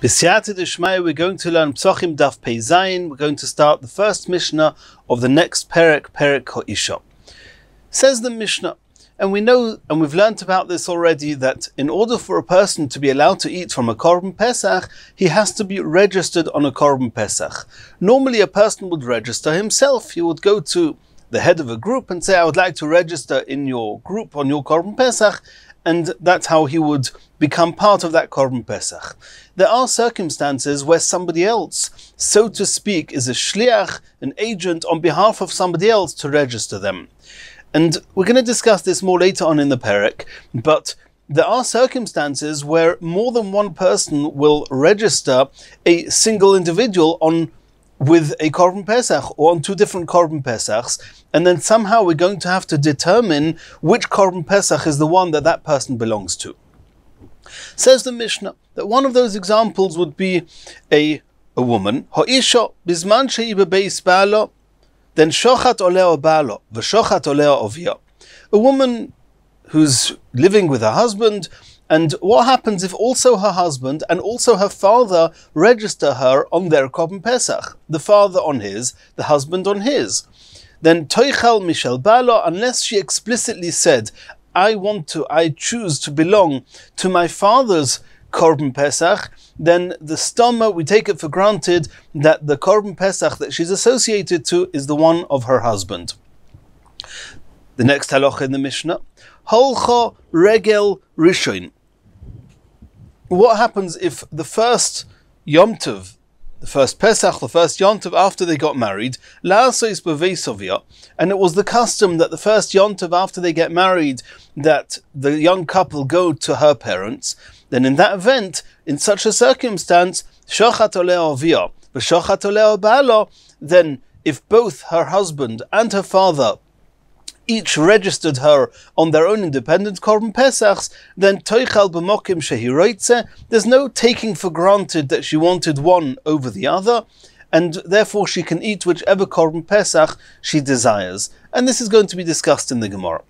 B'siyata d'shmaya, we're going to learn Pesachim Daf Pei Zayin. We're going to start the first Mishnah of the next Perek Ha'isha. Says the Mishnah, and we know, and we've learnt about this already, that in order for a person to be allowed to eat from a Korban Pesach, he has to be registered on a Korban Pesach. Normally a person would register himself. He would go to the head of a group and say, I would like to register in your group on your Korban Pesach, and that's how he would become part of that Korban Pesach. There are circumstances where somebody else, so to speak, is a shliach, an agent on behalf of somebody else to register them. And we're going to discuss this more later on in the Perek, but there are circumstances where more than one person will register a single individual with a Korban Pesach or on two different Korban Pesachs, and then somehow we're going to have to determine which Korban Pesach is the one that that person belongs to. Says the Mishnah that one of those examples would be a woman, Ha'isha bizman she'i bebeis ba'alo, then shochat oleo ba'alo, v'shochat oleo ovia. A woman who's living with her husband, and what happens if also her husband and also her father register her on their Korban Pesach? The father on his, the husband on his. Then toichal mishel ba'alo, unless she explicitly said, I choose to belong to my father's Korban Pesach, then the stoma, we take it for granted that the Korban Pesach that she's associated to is the one of her husband. The next halacha in the Mishnah, holcha regel rishon. What happens if the first Yom Tov, the first Pesach, the first Yom Tov after they got married, la'asos b'veisovia, and it was the custom that the first Yom Tov after they get married, that the young couple go to her parents, then in that event, in such a circumstance, shochat oleo ovia, v'shochat oleo ba'alo, then if both her husband and her father each registered her on their own independent Korban Pesachs, then toichal b'mokim shehi roitze, there's no taking for granted that she wanted one over the other, and therefore she can eat whichever Korban Pesach she desires. And this is going to be discussed in the Gemara.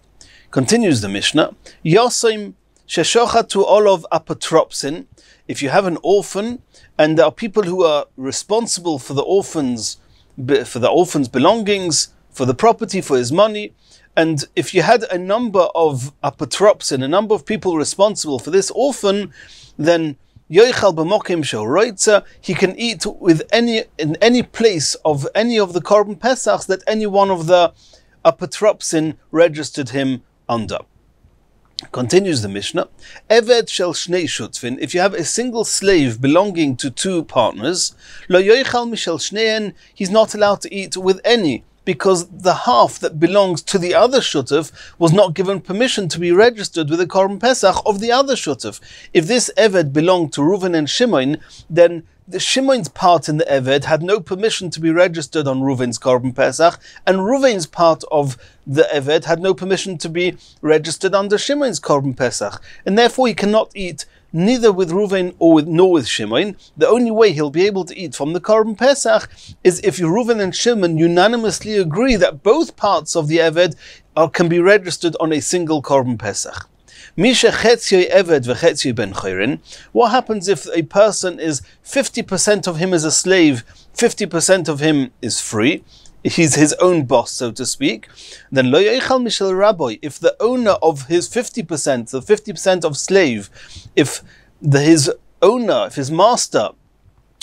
Continues the Mishnah, Yosim sheshochatu olov apotropsin. If you have an orphan, and there are people who are responsible for the orphan's belongings, for the property, for his money, and if you had a number of apotropsin, a number of people responsible for this orphan, then yoichal b'mokim she'roitza, he can eat in any place of any of the Korban Pesachs that any one of the apotropsin registered him under. Continues the Mishnah, Eved shel shnei shutvin, if you have a single slave belonging to two partners, lo yoichal mishel shneien, he's not allowed to eat with any, because the half that belongs to the other shutuf was not given permission to be registered with the Korban Pesach of the other shutuf. If this Eved belonged to Reuven and Shimon, then the Shimon's part in the Eved had no permission to be registered on Reuven's Korban Pesach, and Reuven's part of the Eved had no permission to be registered under Shimon's Korban Pesach, and therefore he cannot eat neither with Reuven nor with Shimon. The only way he'll be able to eat from the Korban Pesach is if Reuven and Shimon unanimously agree that both parts of the Eved can be registered on a single Korban Pesach. What happens if a person is 50% of him is a slave, 50% of him is free? He's his own boss, so to speak. Then lo yoichal mishel rabbi, if the owner of his 50%, the 50% of slave, if his master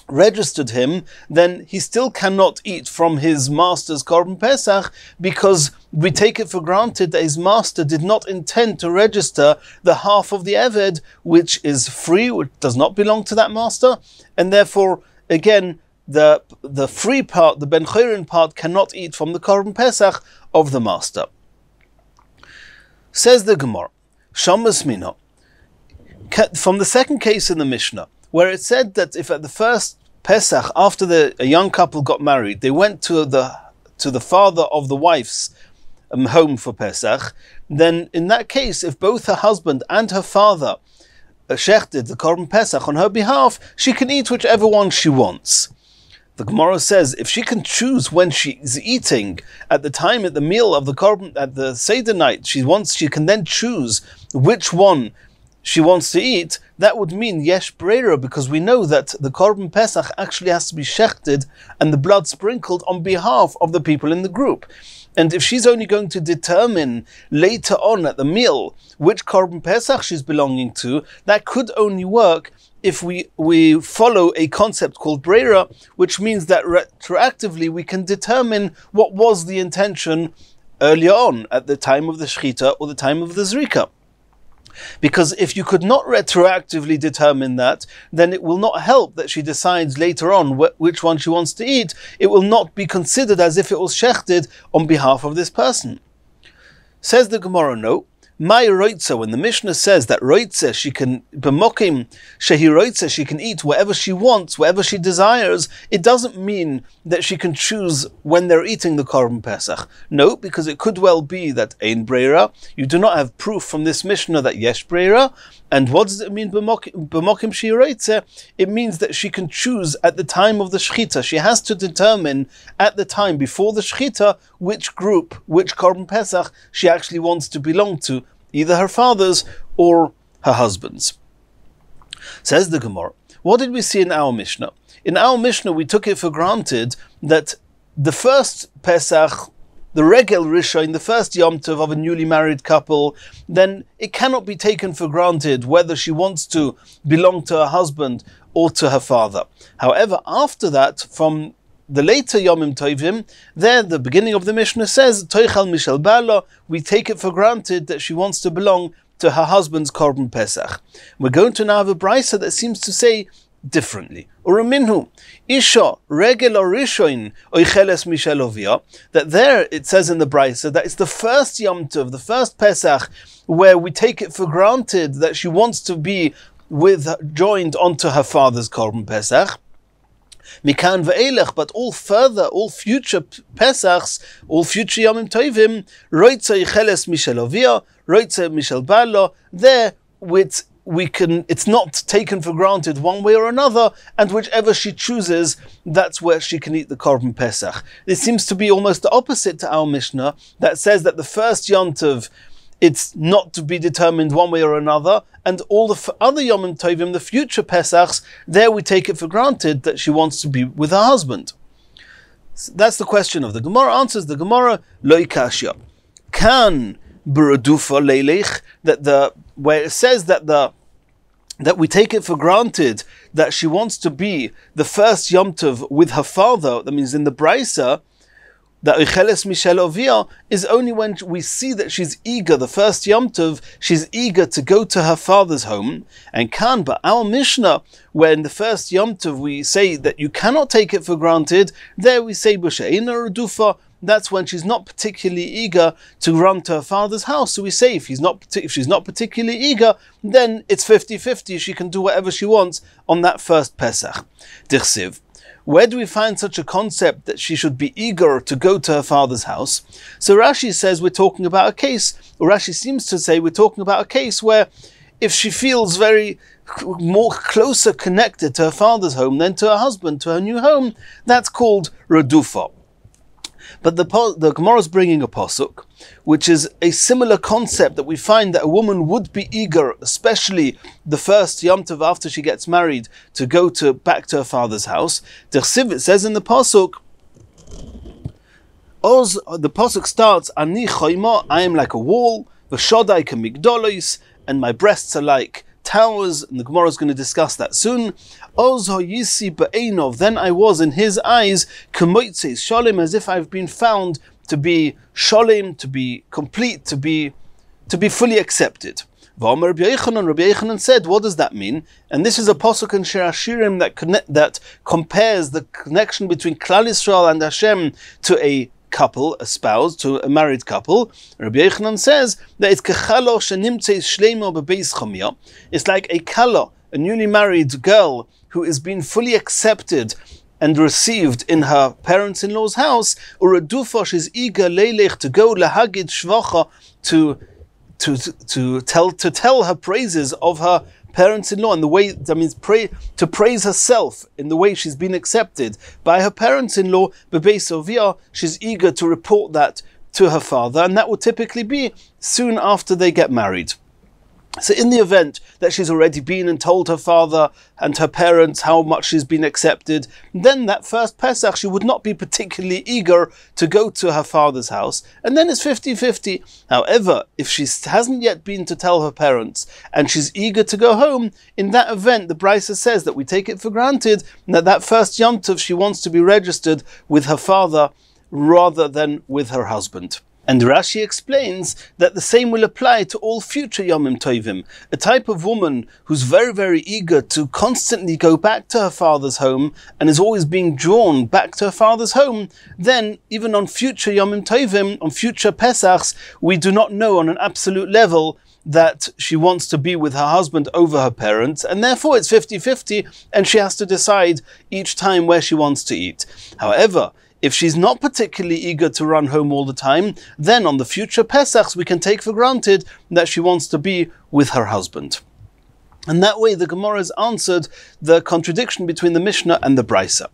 registered him, then he still cannot eat from his master's Korban Pesach, because we take it for granted that his master did not intend to register the half of the Eved which is free, which does not belong to that master, and therefore, again, the free part, the Ben Chorin part, cannot eat from the Korban Pesach of the master. Says the Gemara, Shamas Mina, from the second case in the Mishnah, where it said that if at the first Pesach, after a young couple got married, they went to the father of the wife's home for Pesach, then in that case, if both her husband and her father shechted the Korban Pesach on her behalf, she can eat whichever one she wants. The Gemara says if she can choose when she is eating at the meal of the Korban, at the Seder night, she can then choose which one she wants to eat, that would mean yesh breira, because we know that the Korban Pesach actually has to be shechted and the blood sprinkled on behalf of the people in the group. And if she's only going to determine later on at the meal which Korban Pesach she's belonging to, that could only work if we follow a concept called breira, which means that retroactively we can determine what was the intention earlier on at the time of the shlita or the time of the zrika. Because if you could not retroactively determine that, then it will not help that she decides later on which one she wants to eat. It will not be considered as if it was shechted on behalf of this person. Says the Gemara, no. My roitza, when the Mishnah says that roitza, she can b'mokim shehi roitza, she can eat whatever she wants, whatever she desires, it doesn't mean that she can choose when they're eating the Korban Pesach. No, because it could well be that ein breira. You do not have proof from this Mishnah that yesh breira. And what does it mean b'mokim shehi roitza? It means that she can choose at the time of the shlita. She has to determine at the time before the shlita which group, which Korban Pesach she actually wants to belong to, either her father's or her husband's. Says the Gemara, what did we see in our Mishnah? In our Mishnah, we took it for granted that the first Pesach, the regel rishon, the first Yom Tov of a newly married couple, then it cannot be taken for granted whether she wants to belong to her husband or to her father. However, after that, from the later Yomim Tovim, there the beginning of the Mishnah says, Toichal Mishal Bala, we take it for granted that she wants to belong to her husband's Korban Pesach. We're going to now have a brisa that seems to say differently. Uraminhu, Isha, Regel or Rishoin, Oicheles Mishal Ovia, that there it says in the brisa that it's the first Yom Tov, the first Pesach, where we take it for granted that she wants to be joined onto her father's Korban Pesach. Mikan ve'elech, but all future Pesachs, all future Yomim Tovim, roitza yicheles mishel avia, roitza mishel bala, there it's not taken for granted one way or another, and whichever she chooses, that's where she can eat the Korban Pesach. This seems to be almost the opposite to our Mishnah, that says that the first Yom Tov, it's not to be determined one way or another, and all the other Yomim Tovim, the future Pesachs, there we take it for granted that she wants to be with her husband. So that's the question of the Gemara. Answers the Gemara, Loi Kashya. Kan b'radufa leilech, where it says that we take it for granted that she wants to be the first Yom Tov with her father, that means in the Brisa, that Oicheles Mishel Ovia is only when we see that she's eager, the first Yom Tov, she's eager to go to her father's home. And but our Mishnah, when the first Yom Tov we say that you cannot take it for granted, there we say B'she'ina Radufa, that's when she's not particularly eager to run to her father's house. So we say if she's not particularly eager, then it's 50-50, she can do whatever she wants on that first Pesach. Dirsiv. Where do we find such a concept that she should be eager to go to her father's house? So Rashi says we're talking about a case, or Rashi seems to say we're talking about a case where if she feels more closer connected to her father's home than to her husband, to her new home, that's called Radufa. But the Gemara is bringing a pasuk, which is a similar concept that we find that a woman would be eager, especially the first Yom Tov after she gets married, to go back to her father's house. It says in the pasuk, the pasuk starts, Ani chayma, I am like a wall, v'shodai kemigdolos, and my breasts are like towers, and the Gemara is going to discuss that soon. Oz hoyisi be'enov, then I was in his eyes, kemoitzeis sholem, as if I've been found to be sholem, to be complete, to be fully accepted. V'omer Rabbi Yochanan said, what does that mean? And this is a pasuk in Shir Hashirim that compares the connection between Klal Yisrael and Hashem to a couple, a spouse, to a married couple. Rabbi Yochanan says that it's kechalo shenimtzeis shleimo bebeis chomia. It's like a kala, a newly married girl who is being fully accepted and received in her parents-in-law's house. Or a dufa, she's eager leilech to go lahagid shvacha, to tell her praises of her parents-in-law, and the way, that means to praise herself in the way she's been accepted by her parents-in-law. Bebeis Ovia, she's eager to report that to her father, and that would typically be soon after they get married. So in the event that she's already been and told her father and her parents how much she's been accepted, then that first Pesach she would not be particularly eager to go to her father's house, and then it's 50-50. However, if she hasn't yet been to tell her parents and she's eager to go home, in that event the Brisa says that we take it for granted that that first Yom Tov she wants to be registered with her father rather than with her husband. And Rashi explains that the same will apply to all future Yomim Tovim. A type of woman who's very, very eager to constantly go back to her father's home and is always being drawn back to her father's home, then even on future Yomim Tovim, on future Pesachs, we do not know on an absolute level that she wants to be with her husband over her parents, and therefore it's 50-50 and she has to decide each time where she wants to eat. However, if she's not particularly eager to run home all the time, then on the future Pesachs we can take for granted that she wants to be with her husband. And that way the Gemara has answered the contradiction between the Mishnah and the Brisa.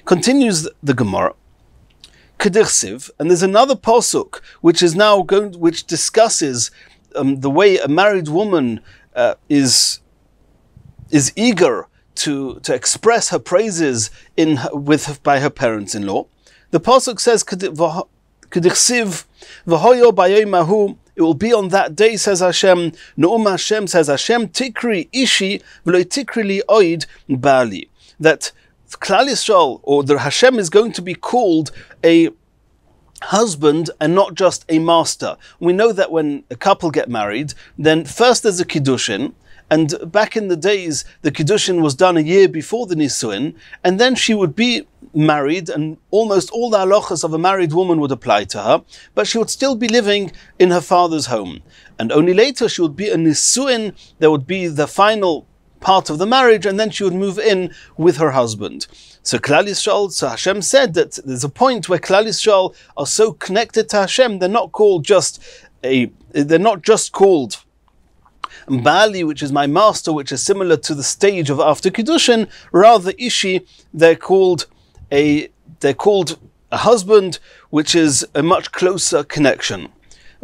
Continues the Gemara. Kedirsiv, and there's another pasuk which discusses the way a married woman is eager to express her praises by her parents-in-law. The pasuk says, "Kedichsiv v'hoyo b'yomahu." It will be on that day, says Hashem. No'um Hashem, says Hashem, "Tikri ishi v'lo tikri li oid bali." That Klal Yisrael, or the Hashem, is going to be called a husband and not just a master. We know that when a couple get married, then first there's a kiddushin. And back in the days, the Kiddushin was done a year before the Nisuin, and then she would be married, and almost all the halachas of a married woman would apply to her, but she would still be living in her father's home. And only later she would be a Nisuin, there would be the final part of the marriage, and then she would move in with her husband. So Klal Yisrael, so Hashem said that there's a point where Klal Yisrael are so connected to Hashem, they're not just called Bali, which is my master, which is similar to the stage of after Kiddushin. Rather, Ishi, they're called a husband, which is a much closer connection.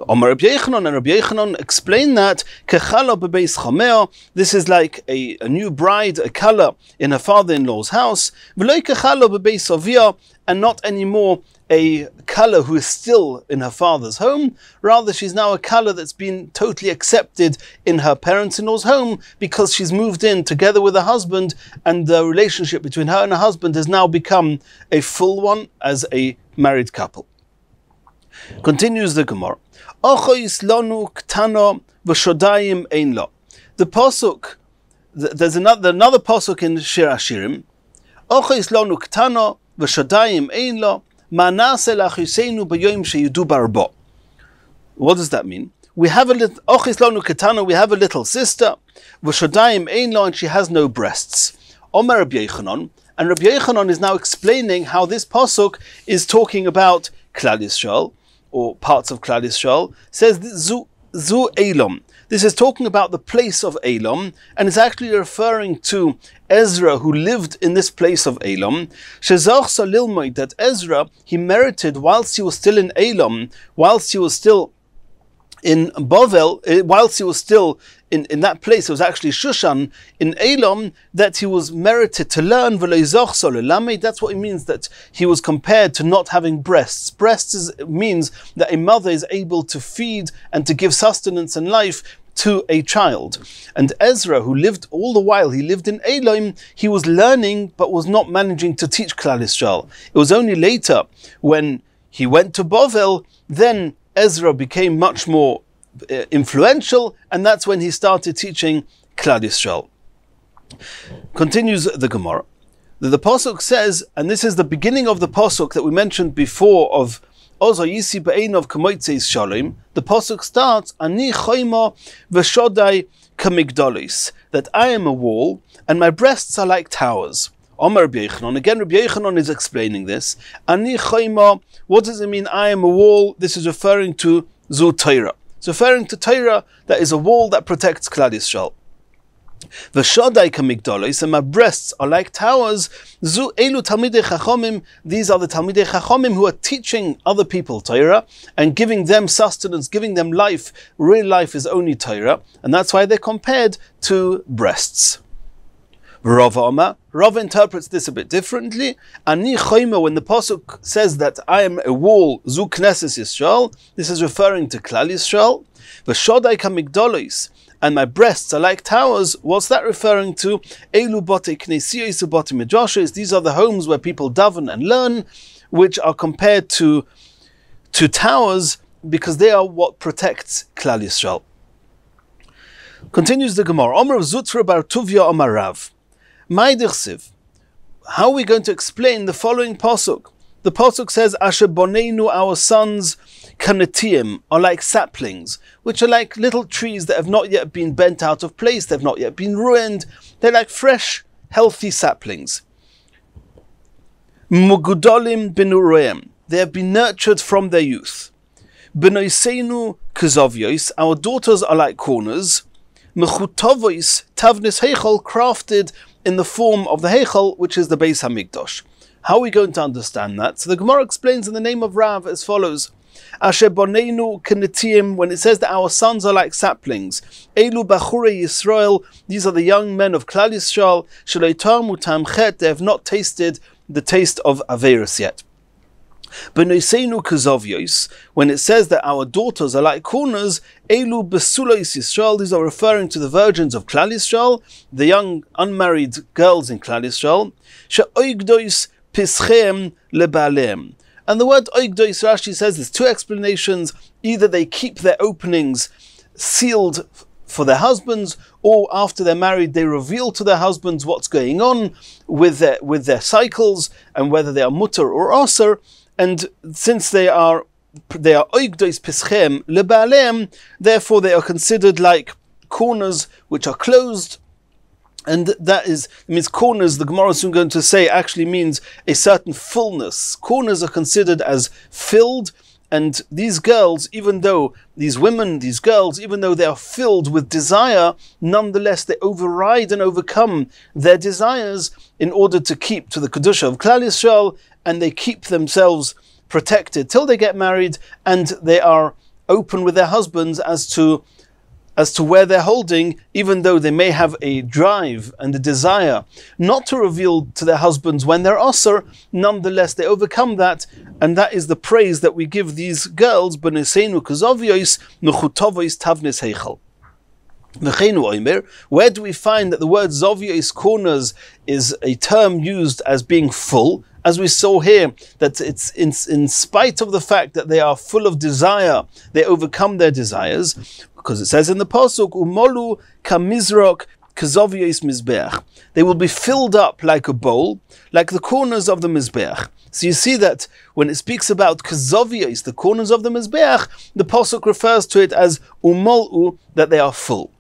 Omar Rabbi Yochanan, and Rabbi Yochanan explain that Kechala bebeis chamea. This is like a new bride, a kala in her father-in-law's house. V'lo kechala bebeis avia, and not anymore a kala who is still in her father's home. Rather, she's now a kala that's been totally accepted in her parents-in-law's home because she's moved in together with her husband, and the relationship between her and her husband has now become a full one as a married couple. Continues the Gemara. The pasuk, there's another pasuk in Shir Hashirim. What does that mean? We have a little sister, and she has no breasts. Omer Rabbi Yochanan, and Rabbi Yochanan is now explaining how this pasuk is talking about Klal Yisrael, or parts of Klal Yisrael. Says Zu Elam. This is talking about the place of Elam, and it's actually referring to Ezra, who lived in this place of Elam. That Ezra, he merited whilst he was still in Elam, whilst he was still in Bavel, whilst he was still in that place, it was actually Shushan, in Elam, that he was merited to learn. That's what it means, that he was compared to not having breasts. Breasts means that a mother is able to feed and to give sustenance and life to a child. And Ezra, who lived all the while, he lived in Elam, he was learning but was not managing to teach Klal Yisrael. It was only later, when he went to Bavel, then Ezra became much more influential, and that's when he started teaching Klal Yisrael. Continues the Gemara. The pasuk says, and this is the beginning of the pasuk that we mentioned before of Ozo Yisi Be'enov Kamoitzeis Shalom. The pasuk starts, Ani Choima V'Shodai Kamigdolis, that I am a wall and my breasts are like towers. Omar Rabbi Yochanan, again Rabbi Yochanan is explaining this. Ani Choima, what does it mean, I am a wall? This is referring to Zu Torah. It's referring to Torah, that is a wall that protects Klal Yisrael. V'shodai kamigdolos, and my breasts are like towers. Zu elu talmidei chachomim. These are the talmidei chachomim who are teaching other people Torah and giving them sustenance, giving them life. Real life is only Torah, and that's why they're compared to breasts. Rav interprets this a bit differently. Ani choyma, when the pasuk says that I am a wall, zu knesses Yisrael, this is referring to Klal Yisrael. V'shodai kamigdolos, and my breasts are like towers. What's that referring to? Elu bote knesiyos bote midrashos. These are the homes where people daven and learn, which are compared to towers because they are what protects Klal Yisrael. Continues the Gemara. Omer Zutra bar Tuvia Omar Rav. How are we going to explain the following pasuk? The pasuk says, Asher boneinu, our sons, kanetiyim, are like saplings, which are like little trees that have not yet been bent out of place, they've not yet been ruined. They're like fresh, healthy saplings. Mugudolim binuroyim, they have been nurtured from their youth. Benoiseinu kazovyos, our daughters are like corners. Mechutovois tavnis heichal, crafted in the form of the heichal, which is the Beis Hamikdash. How are we going to understand that? So the Gemara explains in the name of Rav as follows. Asher boneinu kenetiyim, when it says that our sons are like saplings. Elu bachure Yisrael, these are the young men of Klal Yisrael. Sheloi tamu tamchet, they have not tasted the taste of Averis yet. Benoiseinu kazovyos, when it says that our daughters are like corners, elu besulos Yisrael, these are referring to the virgins of Klal Yisrael, the young unmarried girls in Klal Yisrael. She'oigdois Pesachim lebalem. And the word oigdois, Rashi says there's two explanations. Either they keep their openings sealed for their husbands, or after they're married they reveal to their husbands what's going on with their cycles and whether they are mutter or aser. And since they are oigdois Pesachim lebalem, therefore they are considered like corners which are closed. And that means corners, the Gemara is soon going to say, actually means a certain fullness. Corners are considered as filled, and these girls, even though these girls, even though they are filled with desire, nonetheless they override and overcome their desires in order to keep to the Kedusha of Klal Yisrael, and they keep themselves protected till they get married, and they are open with their husbands as to where they're holding, even though they may have a drive and a desire not to reveal to their husbands when they're osir, nonetheless they overcome that, and that is the praise that we give these girls. B'neseinu kazovyos mechutovois tavnis heichal. Where do we find that the word zovyos, corners, is a term used as being full? As we saw here, that it's in spite of the fact that they are full of desire, they overcome their desires, because it says in the pasuk, "Umolu kamizrok kazovyos mizbeach." They will be filled up like a bowl, like the corners of the mizbeach. So you see that when it speaks about kazovyos, the corners of the mizbeach, the pasuk refers to it as umolu, that they are full.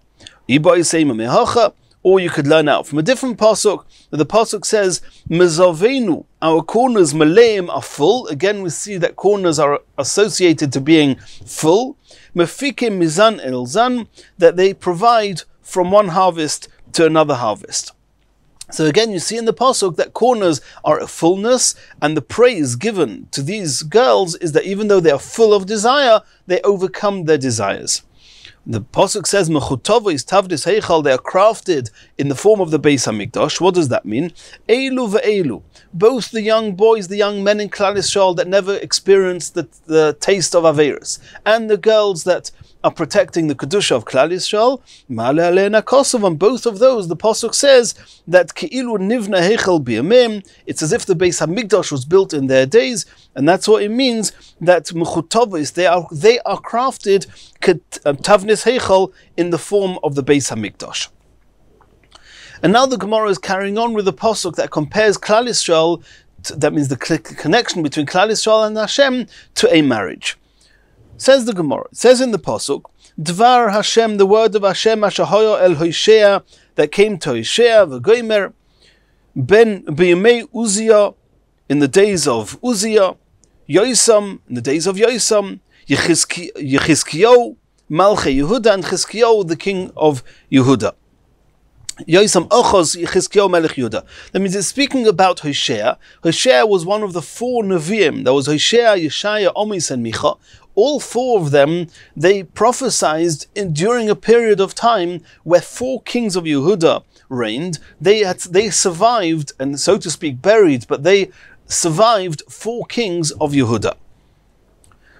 Or you could learn out from a different pasuk, that the pasuk says, Mezavenu, our corners, maleim, are full. Again, we see that corners are associated to being full. Mefikim mizan elzan, that they provide from one harvest to another harvest. So again, you see in the pasuk that corners are a fullness, and the praise given to these girls is that even though they are full of desire, they overcome their desires. The pasuk says, "Mechutovois tavnis heichal." They are crafted in the form of the Beis Hamikdash. What does that mean? Elu ve'elu, both the young boys, the young men in Klal Yisrael that never experienced the taste of Averis, and the girls that are protecting the Kedusha of Klal Yisrael, Ma'ale aleina kosov. On both of those, the pasuk says that Ki'ilu nivna heichal biyamim. It's as if the Beis Hamikdash was built in their days, and that's what it means that mechutovis, they are crafted tavnis heichal in the form of the Beis Hamikdash. And now the Gemara is carrying on with the pasuk that compares Klal Yisrael, that means the connection between Klal Yisrael and Hashem, to a marriage. Says the Gemara, it says in the pasuk, Dvar Hashem, the word of Hashem, Ashahoyo el Hoshea, that came to Hoshea, v'goimer, ben b'yemei Uzziah, in the days of Uzziah, Yosam, in the days of Yosam, Yechizkiyahu, Malchei Yehuda, and Chizkiyahu, the king of Yehuda. Yosam Ochos Yechizkiyahu Melech Yehuda. That means it's speaking about Hoshea. Hoshea was one of the 4 Nevi'im. There was Hoshea, Yeshaya, Omis, and Micha. All 4 of them, they prophesied during a period of time where 4 kings of Yehuda reigned. They survived, and so to speak, buried, but they survived 4 kings of Yehuda.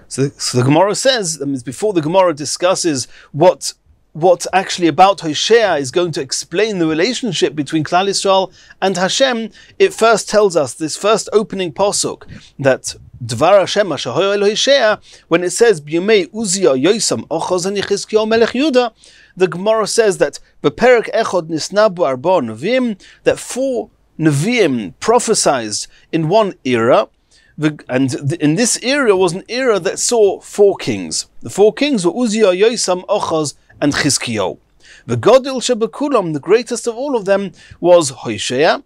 So the Gemara says, that means before the Gemara discusses what actually about Hoshea is going to explain the relationship between Klal Yisrael and Hashem, it first tells us, this first opening pasuk, that Dvar Hashem asher hoya el Hoshea, when it says B'yomei Uzziah Yosam Ochos and Yechizkiyahu Melech Yehuda, the Gemara says that Beperek Echod Nisnabu Arba Nevi'im, that 4 Nevi'im prophesied in one era. And in this era was an era that saw 4 kings. The 4 kings were Uzziah, Yosam, Ochos, and Chizkiyahu. The Godil Shebekulam, the greatest of all of them, was Hoshea.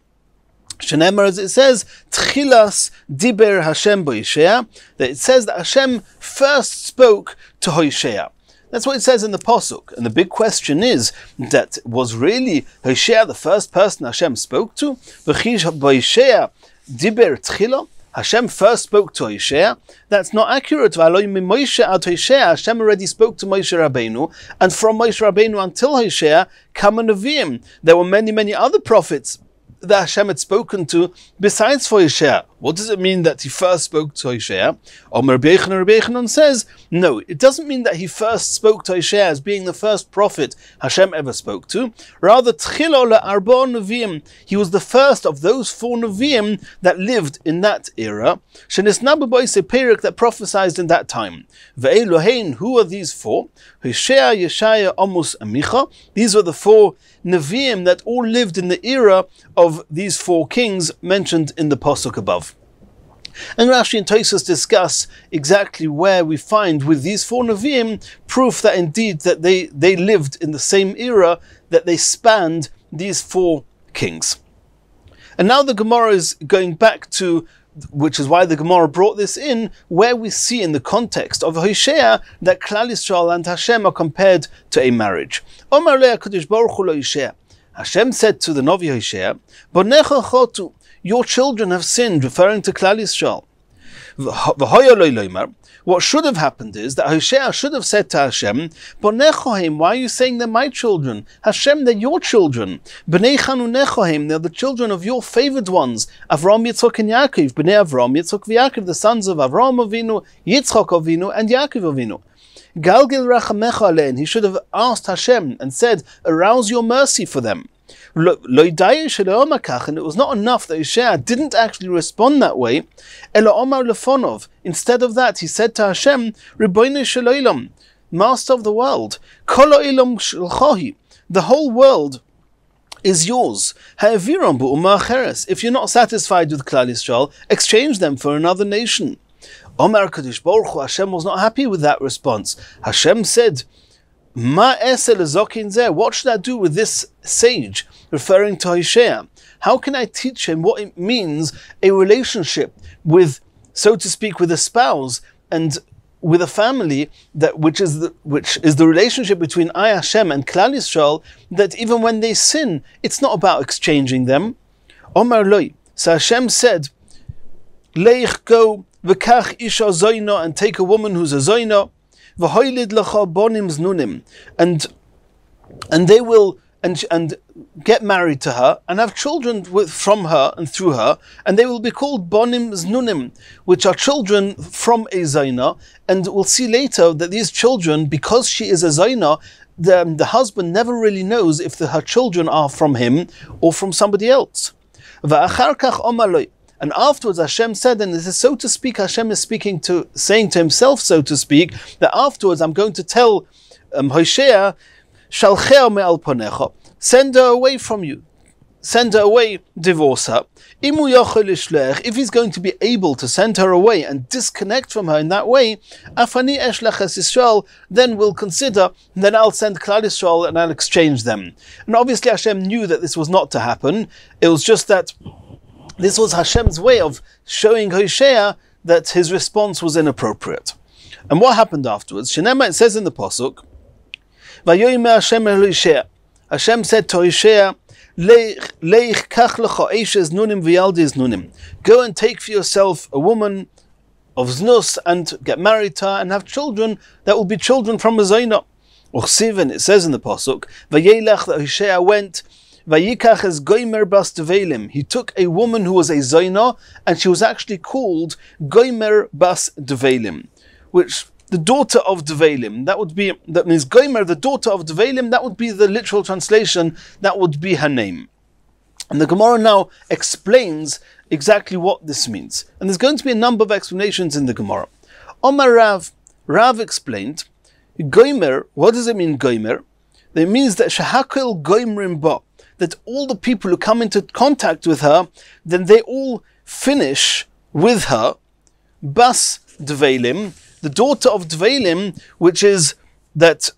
Shenemar, as it says, Tchilas Diber Hashem Hoshea, that it says that Hashem first spoke to Hoshea. That's what it says in the pasuk. And the big question is, that was really Hoshea the first person Hashem spoke to? V'chish Hoshea Diber Tchila? Hashem first spoke to Hoshea. That's not accurate. Hashem already spoke to Moshe Rabbeinu, and from Moshe Rabbeinu until Hoshea, Kama Nevi'im. There were many, many other prophets that Hashem had spoken to besides for Hoshea. What does it mean that he first spoke to Hoshea? Rabbi Yochanan says, no, it doesn't mean that he first spoke to Hoshea as being the first prophet Hashem ever spoke to. Rather, Tchilo le'arba Nevi'im, he was the first of those 4 Nevi'im that lived in that era, shenisnabu b'osei perek, that prophesied in that time. Ve'elohein, who are these 4? Hoshea, Yeshaya, Amos, and Micha. These were the 4 Nevi'im that all lived in the era of these 4 kings mentioned in the pasuk above. And Rashi and Tosfos discuss exactly where we find with these 4 Nevi'im proof that indeed that they lived in the same era, that they spanned these 4 kings. And now the Gemara is going back to, which is why the Gemara brought this in, where we see in the context of Hoshea that Klal Yisrael and Hashem are compared to a marriage. Omar le HaKadosh Baruch Hu lo Hoshea. Hashem said to the Novi Hoshea, Bonecha chotu, your children have sinned, referring to Klal Yisrael. What should have happened is that Hoshea should have said to Hashem, Bonechohim, why are you saying they're my children? Hashem, they're your children. Bnei Chanunechohim, they're the children of your favored ones. Avram, Yitzchok, and Yaakov. Bnei Avram, Yitzchok, Yaakov, the sons of Avram Avinu, Yitzchok Avinu, and Yaakov Avinu. Galgil Rachamecha alein, he should have asked Hashem and said, arouse your mercy for them. And it was not enough that Hoshea didn't actually respond that way. Instead of that, he said to Hashem, Ribono shel olam, Master of the world, the whole world is yours. If you're not satisfied with Klal Yisrael, exchange them for another nation. Omar Kadosh Baruch Hu, Hashem was not happy with that response. Hashem said, what should I do with this sage? Referring to Hoshea. How can I teach him what it means, a relationship with, so to speak, with a spouse and with a family, which is the relationship between I, Hashem, and Klal Yisrael, that even when they sin, it's not about exchanging them. Omar Loi. So Hashem said, Leich, go, v'kach isha zoyno, and take a woman who's a zoyno, v'hoylid lecha bonim znunim, and they will and get married to her and have children from her and through her, and they will be called bonim znunim, which are children from a zayna. And we'll see later that these children, because she is a zayna, the husband never really knows if her children are from him or from somebody else. V'achar kach omar lo. And afterwards Hashem said, and this is, so to speak, Hashem is saying to himself, so to speak, that afterwards I'm going to tell Hoshea, Shalchea me'al ponecha, send her away from you. Send her away, divorce her. If he's going to be able to send her away and disconnect from her in that way, Afani eshlech es Yisrael, then we'll consider, then I'll send Klal Yisrael and I'll exchange them. And obviously Hashem knew that this was not to happen. It was just that this was Hashem's way of showing Hoshea that his response was inappropriate. And what happened afterwards? Shenema, it says in the pasuk, Vayomer Hashem el Hoshea. Hashem said to Hoshea, Leich kach lecha eishes nunim v'yaldes nunim. Go and take for yourself a woman of znus and get married to her and have children that will be children from a zaina. And it says in the pasuk, Vayelech, that Hoshea went, Vayikach es Gomer bas Devalim. He took a woman who was a zaina, and she was actually called Gomer bas Devalim, which the daughter of Devalim. That means Gomer, the daughter of Devalim. That would be the literal translation. That would be her name. And the Gemara now explains exactly what this means. And there's going to be a number of explanations in the Gemara. Omar Rav explained, Gomer, what does it mean, Gomer? It means that Shahakil Goimrim Ba, that all the people who come into contact with her, then they all finish with her, Bas Devalim, the daughter of Devalim, which is that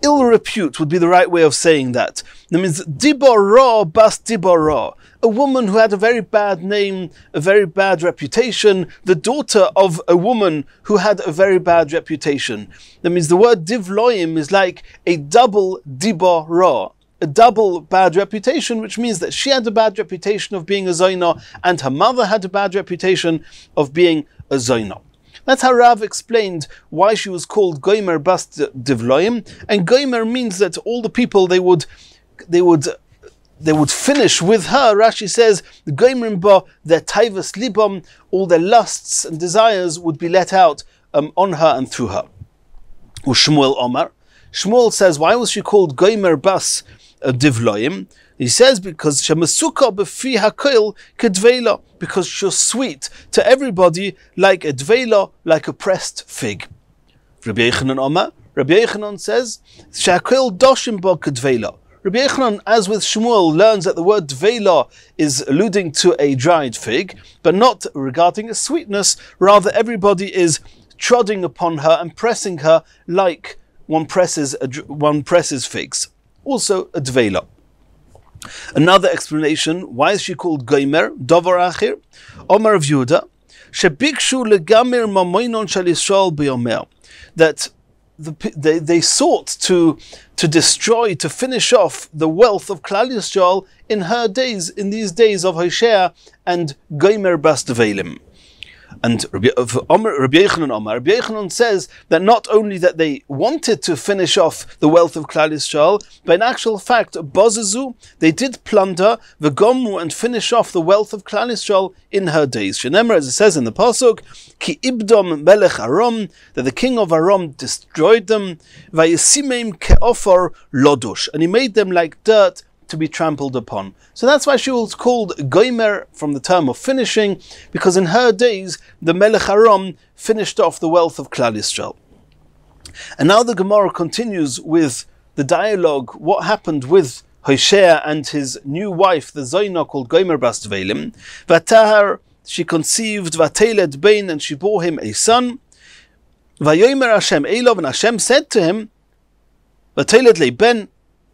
ill repute would be the right way of saying that. That means Dibara Bas Dibara, a woman who had a very bad name, a very bad reputation, the daughter of a woman who had a very bad reputation. That means the word Divloim is like a double Dibara, a double bad reputation, which means that she had a bad reputation of being a Zaina, and her mother had a bad reputation of being a Zaina. That's how Rav explained why she was called Gomer bas Divloim, and Gomer means that all the people they would finish with her. Rashi says the Gomerim ba, their taivas libam, all their lusts and desires would be let out on her and through her. Shmuel Omar, Shmuel says, why was she called Gomer bas Divloim? He says because Shemasuka b'fi hakoil kedvela, because she's sweet to everybody like a dvela, like a pressed fig. Rabbi Yochanan Omar, Rabbi Yochanan says Shakoil doshim ba kedvela. Rabbi Yochanan, as with Shmuel, learns that the word dvela is alluding to a dried fig, but not regarding its sweetness. Rather, everybody is treading upon her and pressing her like one presses figs. Also a dvela. Another explanation, why is she called Gomer? Dovar Achir, Omar of Yehuda, Shebikshu legamir mamoinon shel Yisrael b'yomer, that they sought to destroy, to finish off the wealth of Klal Yisrael in her days, in these days of Hoshea and Gomer bas Devalim. And Rabbi Yochanan says that not only that they wanted to finish off the wealth of Klal Yisrael, but in actual fact, Bozazu, they did plunder the Gomu and finish off the wealth of Klal Yisrael in her days. Shenemar, as it says in the pasuk, Ki ibdom melech Aram, that the king of Aram destroyed them, Vayisimim ke'ofor lodosh, and he made them like dirt to be trampled upon. So that's why she was called Gomer, from the term of finishing, because in her days the Melech Aram finished off the wealth of Klal Yisrael. And now the Gemara continues with the dialogue, what happened with Hoshea and his new wife, the Zaina called Gomer bas Devalim. Vatahar, she conceived, Vateled Bain, and she bore him a son. Vayomer Hashem Elov, and Hashem said to him, Vateled Le Ben,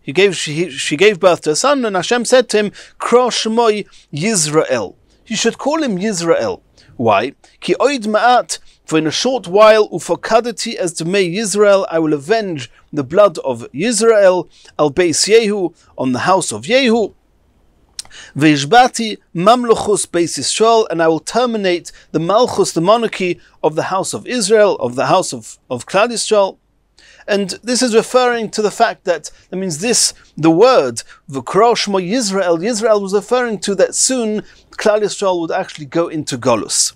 she gave birth to a son, and Hashem said to him, Kro Shmoi Yisrael. You should call him Yisrael. Why? Ki oid ma'at, for in a short while, ufokadati as to may Yisrael, I will avenge the blood of Yisrael, al beis Yehu, on the house of Yehu. Veishbati mamluchus beis Yisrael, and I will terminate the malchus, the monarchy of the house of Israel, of the house of Klal Yisrael. And this is referring to the fact that means the word V'kro Shmo Yisrael, Yisrael was referring to that soon Klal Yisrael would actually go into Golus.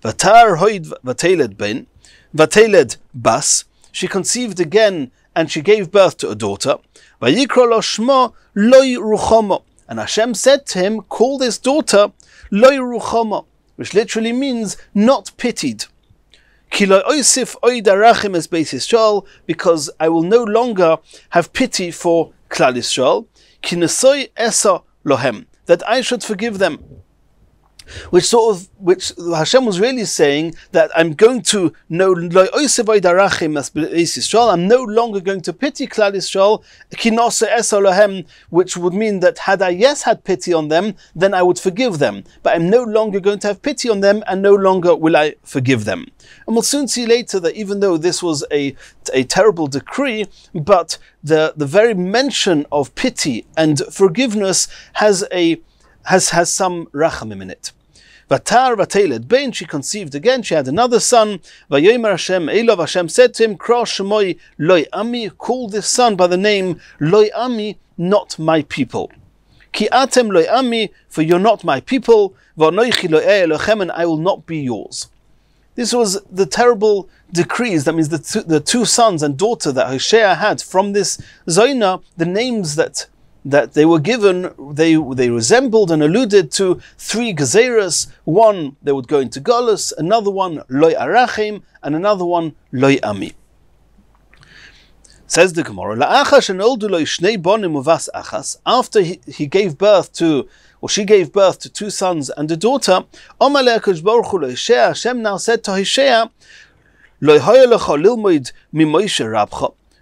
Vatar hoid vateled ben, vateled bas, she conceived again and she gave birth to a daughter. Vayikro lo Shmo loy ruchomo, and Hashem said to him, call this daughter loy ruchomo, which literally means not pitied. Because I will no longer have pity for Klal Yisrael, that I should forgive them. which Hashem was really saying that I'm going to I'm no longer going to pity Klal Yisrael, which would mean that had I had pity on them, then I would forgive them. But I'm no longer going to have pity on them, and no longer will I forgive them. And we'll soon see later that even though this was a terrible decree, but the very mention of pity and forgiveness has some rachamim in it. Vatar vateled bein, she conceived again, she had another son. Vayomer Hashem Elov, Hashem said to him, Kra Shemoi Loi Ami, call this son by the name Loi Ami, not my people. Ki atem Loi Ami, for you're not my people. Vanoichi Loi Elochem, and I will not be yours. This was the terrible decrees. That means the two sons and daughter that Hoshea had from this Zoina, the names that they were given, they resembled and alluded to three gezeras. One, they would go into Golus, another one, Loi Arachim, and another one, Loi Ami. Says the Gemara, after he gave birth to, or she gave birth to two sons and a daughter, Hashem now said to Hoshea,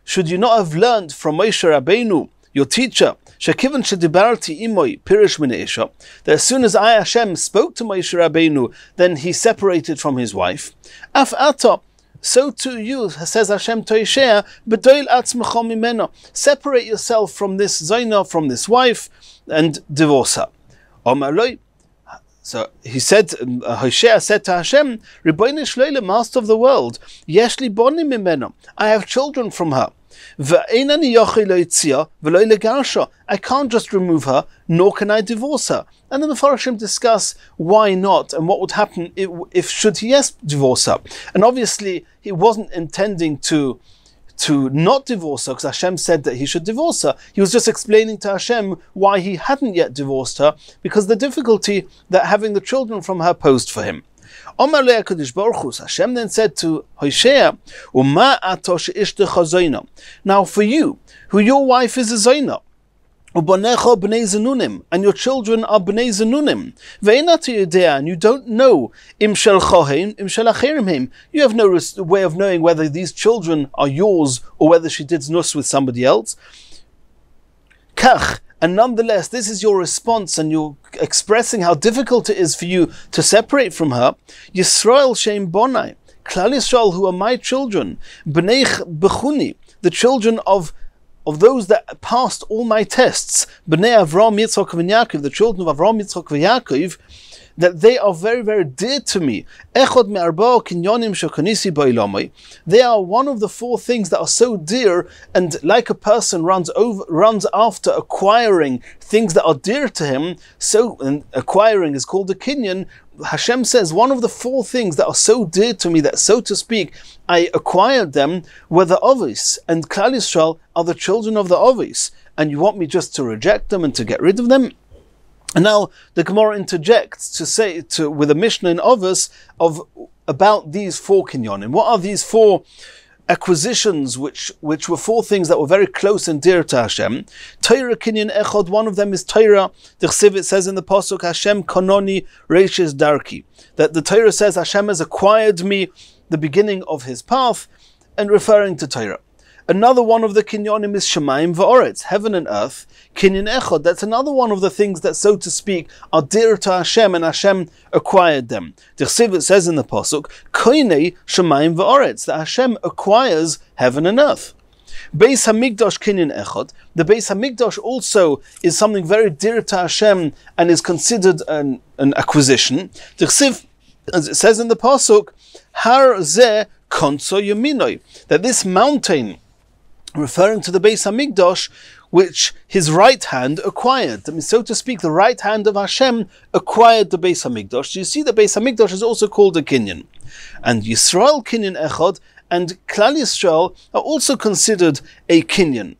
should you not have learned from Moshe Rabbeinu, your teacher, that as soon as I, Hashem, spoke to Moshe Rabbeinu, then he separated from his wife. So too you, says Hashem to Hoshea, separate yourself from this Zaina, from this wife, and divorce her. So he said, Hoshea said to Hashem, Master of the world, I have children from her. I can't just remove her, nor can I divorce her. And the Mefarshim discuss why not, and what would happen if should he divorce her. And obviously he wasn't intending to not divorce her, because Hashem said that he should divorce her. He was just explaining to Hashem why he hadn't yet divorced her, because the difficulty that having the children from her posed for him. Hashem then said to Hoshea, now for you, who your wife is a Zaina, and your children are bnei zenunim, and you don't know, you have no way of knowing whether these children are yours or whether she did znus with somebody else. And nonetheless, this is your response, and you're expressing how difficult it is for you to separate from her. Yisrael Shem Bonai, Klal Yisrael, who are my children, Bnei Bechuni, the children of those that passed all my tests, Bnei Avram, Yitzchok, and Yaakov, the children of Avram, Yitzchok, and Yaakov, that they are very, very dear to me. They are one of the four things that are so dear, and like a person runs after acquiring things that are dear to him, so and acquiring is called a kinyan. Hashem says, one of the four things that are so dear to me, that, so to speak, I acquired them, were the Ovis, and Klal Yisrael are the children of the Ovis, and you want me just to reject them and to get rid of them? And now the Gemara interjects to say with a Mishnah in Ovis about these four kinyonim. What are these four acquisitions which were four things that were very close and dear to Hashem? Torah kinyan echad, one of them is Torah. The Chsiv, it says in the Pasuk, Hashem kononi reishes darki, that the Torah says Hashem has acquired me, the beginning of his path, and referring to Torah. Another one of the kinyonim is Shemayim va'oretz, heaven and earth. Kinyan echad, that's another one of the things that, so to speak, are dear to Hashem, and Hashem acquired them. The Chsiv, it says in the Pasuk, Koinei Shemayim va'oretz, that Hashem acquires heaven and earth. Beis Hamikdash kinyan echad, the Beis Hamikdash also is something very dear to Hashem and is considered an acquisition. The Chsiv, as it says in the Pasuk, Har zeh konso yaminoi, that this mountain, referring to the Beis Hamikdash, which his right hand acquired. I mean, so to speak, the right hand of Hashem acquired the Beis Hamikdash. So you see, the Beis Hamikdash is also called a kinyan. And Yisrael kinyan echad and Klal Yisrael are also considered a kinyan.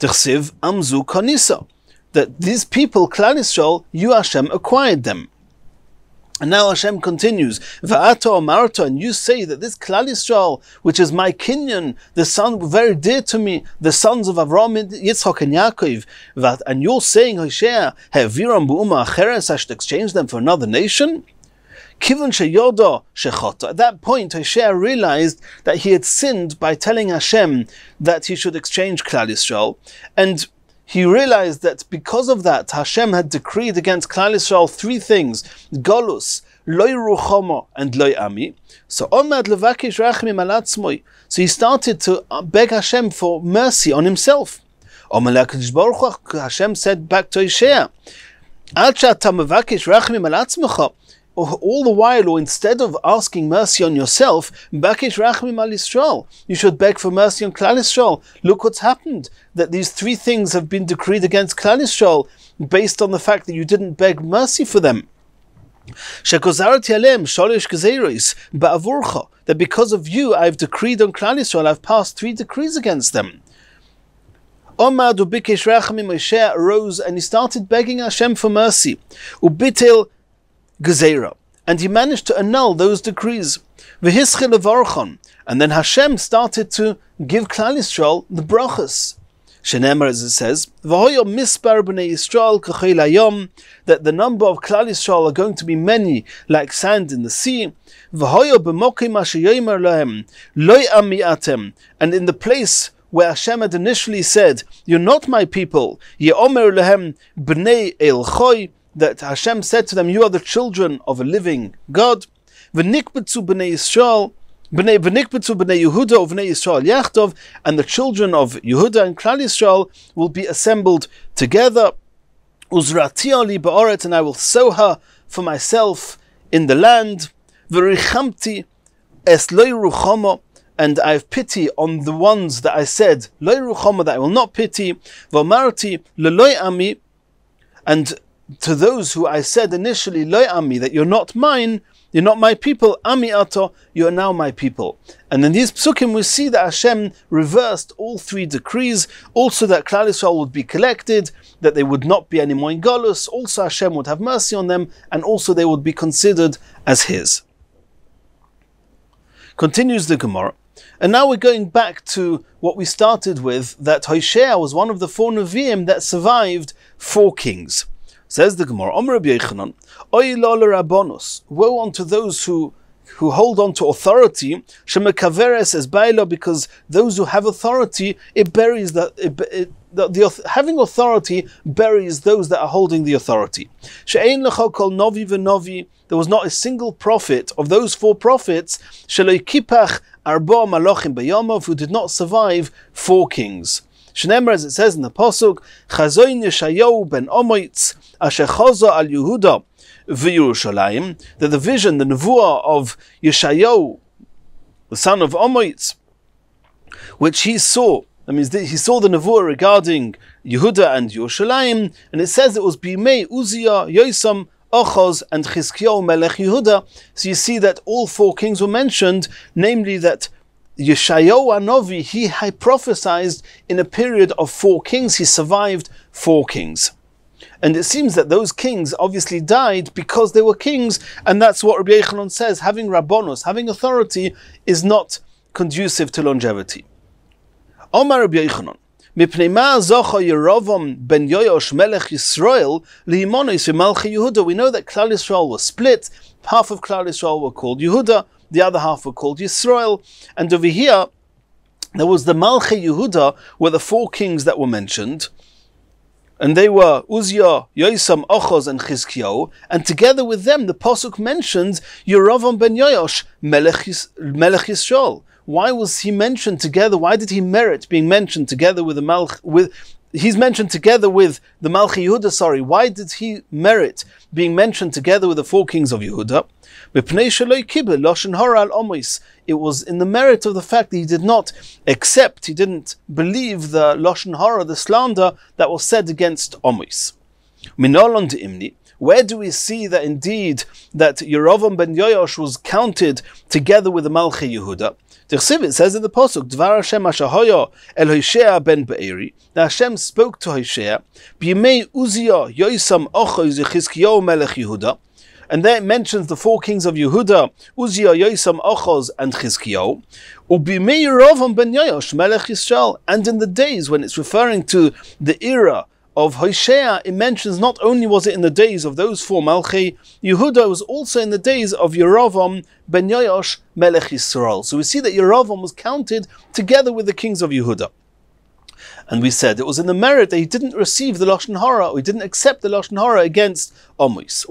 T'chsiv amzu kanisa, that these people, Klal Yisrael, you Hashem acquired them. And now Hashem continues, Va'ato Amarta, and you say that this Klal Yisrael, which is my kinyan, the son very dear to me, the sons of Avraham, Yitzchok, and Yaakov, and you're saying, Hoshea, Heviram Bu'uma Acheres, I should exchange them for another nation? Kivun sheyoda shechata. At that point, Hoshea realized that he had sinned by telling Hashem that he should exchange Klal Yisrael, and he realized that because of that, Hashem had decreed against Klal Yisrael three things: Golus, Loi Ruchomo, and Loi Ami. So he started to beg Hashem for mercy on himself. Hashem said back to Hoshea, all the while, or instead of asking mercy on yourself, you should beg for mercy on Klal Yisrael. Look what's happened, that these three things have been decreed against Klal Yisrael based on the fact that you didn't beg mercy for them. That because of you, I've decreed on Klal Yisrael, I've passed three decrees against them. Moshe arose and he started begging Hashem for mercy. Gezerah, and he managed to annul those decrees. And then Hashem started to give Klal Yisrael the brachas. Shenemar, as it says, that the number of Klal Yisrael are going to be many, like sand in the sea. And in the place where Hashem had initially said, "You're not my people," that Hashem said to them, "You are the children of a living God." V'nikbetzu b'nei Yisrael, v'nikbetzu b'nei Yehuda uv'nei Yisrael yachtov, and the children of Yehuda and Klal Yisrael will be assembled together. Uzrati ali ba'aret, and I will sow her for myself in the land. V'richamti es loy ruchama, and I have pity on the ones that I said loy ruchama, that I will not pity. V'amarti leloy ami, and to those who I said initially, Loi Ami, that you're not mine, you're not my people, Ami Ato, you are now my people. And in these psukim we see that Hashem reversed all three decrees, also that Klal Yisrael would be collected, that they would not be any more in Golus, also Hashem would have mercy on them, and also they would be considered as his. Continues the Gemara. And now we're going back to what we started with, that Hoshea was one of the four Nevi'im that survived four kings. Says the Gemara, Rabbi Yochanan, Oy lo l'rabbonos, woe unto those who hold on to authority, shemekaveres es bailo, because those who have authority, it buries having authority buries those that are holding the authority. She'ein lecha kol novi v'novi, there was not a single prophet of those four prophets, shelo kipach arba malachim b'yamav, who did not survive four kings. Shneimar, as it says in the pasuk, Chazoin Yeshayahu ben Omoitz asher chaza al Yehuda v'Yerushalayim, that the vision, the nevuah of Yeshayahu, the son of Omoitz, which he saw, that means he saw the nevuah regarding Yehuda and Yerushalayim, and it says it was Bimei Uzziah, Yosam, Achaz, and Chizkiyahu Melech Yehuda. So you see that all four kings were mentioned, namely that Yeshayahu Anovi, he prophesied in a period of four kings. He survived four kings. And it seems that those kings obviously died because they were kings, and that's what Rabbi Yochanan says, having rabbonos, having authority, is not conducive to longevity. Omar Rabbi Yochanan, Mipnei ma zocha Yerovam ben Yoyosh melech Yisrael liimonos v'malchei Yehuda. We know that Klal Yisrael was split. Half of Klal Yisrael were called Yehuda, the other half were called Yisrael. And over here, there was the Malchei Yehuda, were the four kings that were mentioned. And they were Uzziah, Yosam, Achaz, and Chizkiyahu. And together with them, the Pasuk mentions Yerovam ben Yoyosh, Melech Yisrael. Why was he mentioned together? Why did he merit being mentioned together with the he's mentioned together with the Malchei Yehuda, Why did he merit being mentioned together with the four kings of Yehuda? It was in the merit of the fact that he did not accept, he didn't believe the Lashon Hara, the slander that was said against Omis. Where do we see that indeed that Yerovam ben Yoyosh was counted together with the Malchei Yehuda? It says in the Pasuk, Dvar Hashem Ashahoya El Hoshea ben Be'eri, that Hashem spoke to Hoshea, B'yimei Uzziah Yosam Achaz Chizkiyahu Melech Yehuda, And there it mentions the 4 kings of Yehuda, Uzziah, Yosam, Achaz, and Chizkiyahu. Ubimei Yerovam ben Yoash, Melech Yisrael. And in the days when it's referring to the era of Hoshea, it mentions not only was it in the days of those 4 Malchei Yehuda, it was also in the days of Yerovam ben Yoash, Melech Yisrael. So we see that Yerovam was counted together with the kings of Yehuda. And we said it was in the merit that he didn't receive the Lashon Hara, or he didn't accept the Lashon Hara against Amos.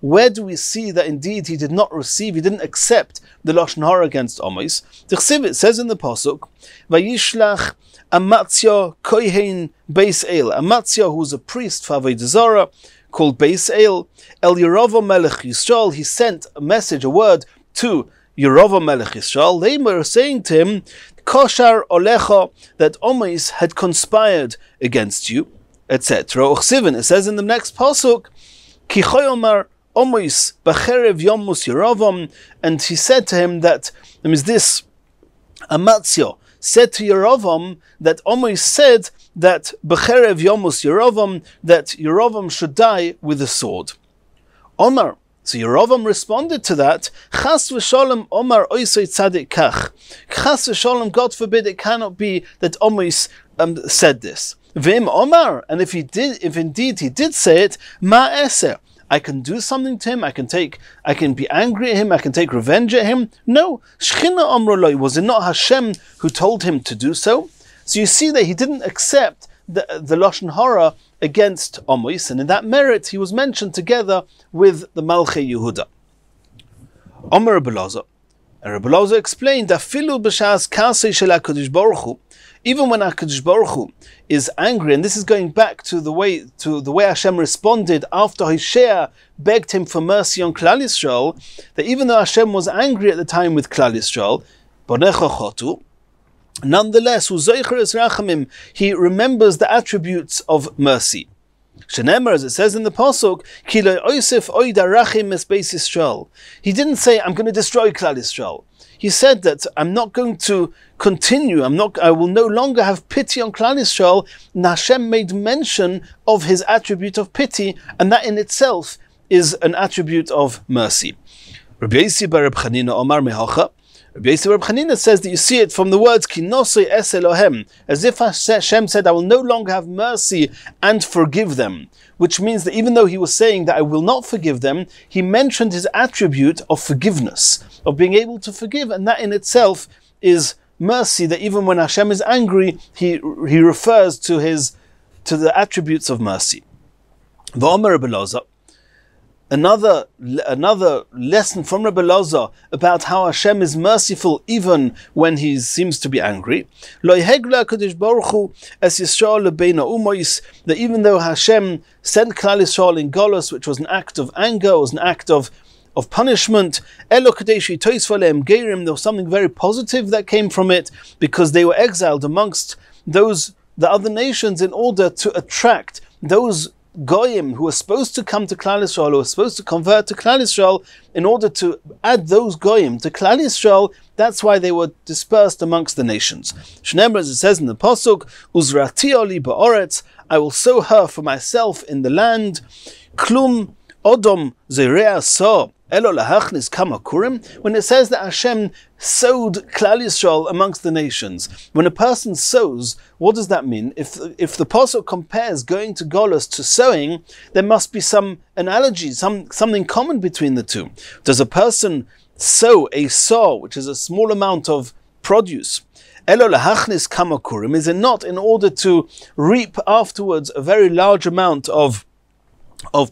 Where do we see that indeed he did not receive, he didn't accept the Lashon Hara against Amos? It says in the Pasuk, Vayishlach Amatzia Kohen Beis El. Amatzia, who was a priest for Avodah Zarah, called Beis El Yerovam Melech Yisrael. He sent a message, a word to Yerovam Melech Yisrael. They were saying to him, Koshar Olecha, that Amos had conspired against you, etc. Uchsivin, it says in the next pasuk, Ki choyomar Amos b'cherev yomus Yerovam, and he said to him that, this Amatzia said to Yerovam that Amos said that b'cherev yomus Yerovam, that Yerovam should die with a sword. Omar, so Yerovam responded to that, Chas v'sholem Omar oisoi tzadik kach. Chas v'sholem, God forbid, it cannot be that Amos said this. V'im Omar, and if indeed he did say it, ma eser, I can do something to him, I can be angry at him, I can take revenge at him. No, Shechina Amroloi, was it not Hashem who told him to do so? So you see that he didn't accept the Lashon Hara against Amos, and in that merit he was mentioned together with the Malchei Yehuda. Omer Rabbi Elazar, and Rabbi Elazar explained that Filu b'shas kasei shel HaKadosh Baruch Hu, even when HaKadosh Baruch Hu is angry, and this is going back to the way Hashem responded after Hoshea begged him for mercy on Klal Yisrael, that even though Hashem was angry at the time with Klal Yisrael, Bonecha Chotu, nonetheless, he remembers the attributes of mercy. Shenemer, as it says in the pasuk, he didn't say, I'm going to destroy Klal Yisrael. He said that I'm not going to continue, I will no longer have pity on Klal Yisrael. And Hashem made mention of his attribute of pity, and that in itself is an attribute of mercy. Rabbi Yossi bar Reb Chanina Omar mehacha. Rabbi Yossi bar Reb Chanina says that you see it from the words Ki nosei es Elohem, as if Hashem said, I will no longer have mercy and forgive them. Which means that even though he was saying that I will not forgive them, he mentioned his attribute of forgiveness, of being able to forgive, and that in itself is mercy, that even when Hashem is angry, he refers to the attributes of mercy. V'omer Rabbi Elazar, another lesson from Rabbi Elazar about how Hashem is merciful even when he seems to be angry. That even though Hashem sent Klal Yisrael in Golus, which was an act of anger, was an act of punishment, there was something very positive that came from it, because they were exiled amongst the other nations in order to attract those Goyim who were supposed to come to Klal Yisrael, who were supposed to convert to Klal Yisrael, in order to add those Goyim to Klal Yisrael. That's why they were dispersed amongst the nations. Shneimar, as it says in the pasuk, Uzrati oli ba'oretz, I will sow her for myself in the land. Klum odom zerea so elo lahachnis kama kurim. When it says that Hashem sowed Klal Yisrael amongst the nations, when a person sows, what does that mean? If the pasuk compares going to Golus to sowing, there must be some analogy, something common between the two. Does a person sow a saw, which is a small amount of produce? Elo lahachnis kama kurim, is it not in order to reap afterwards a very large amount of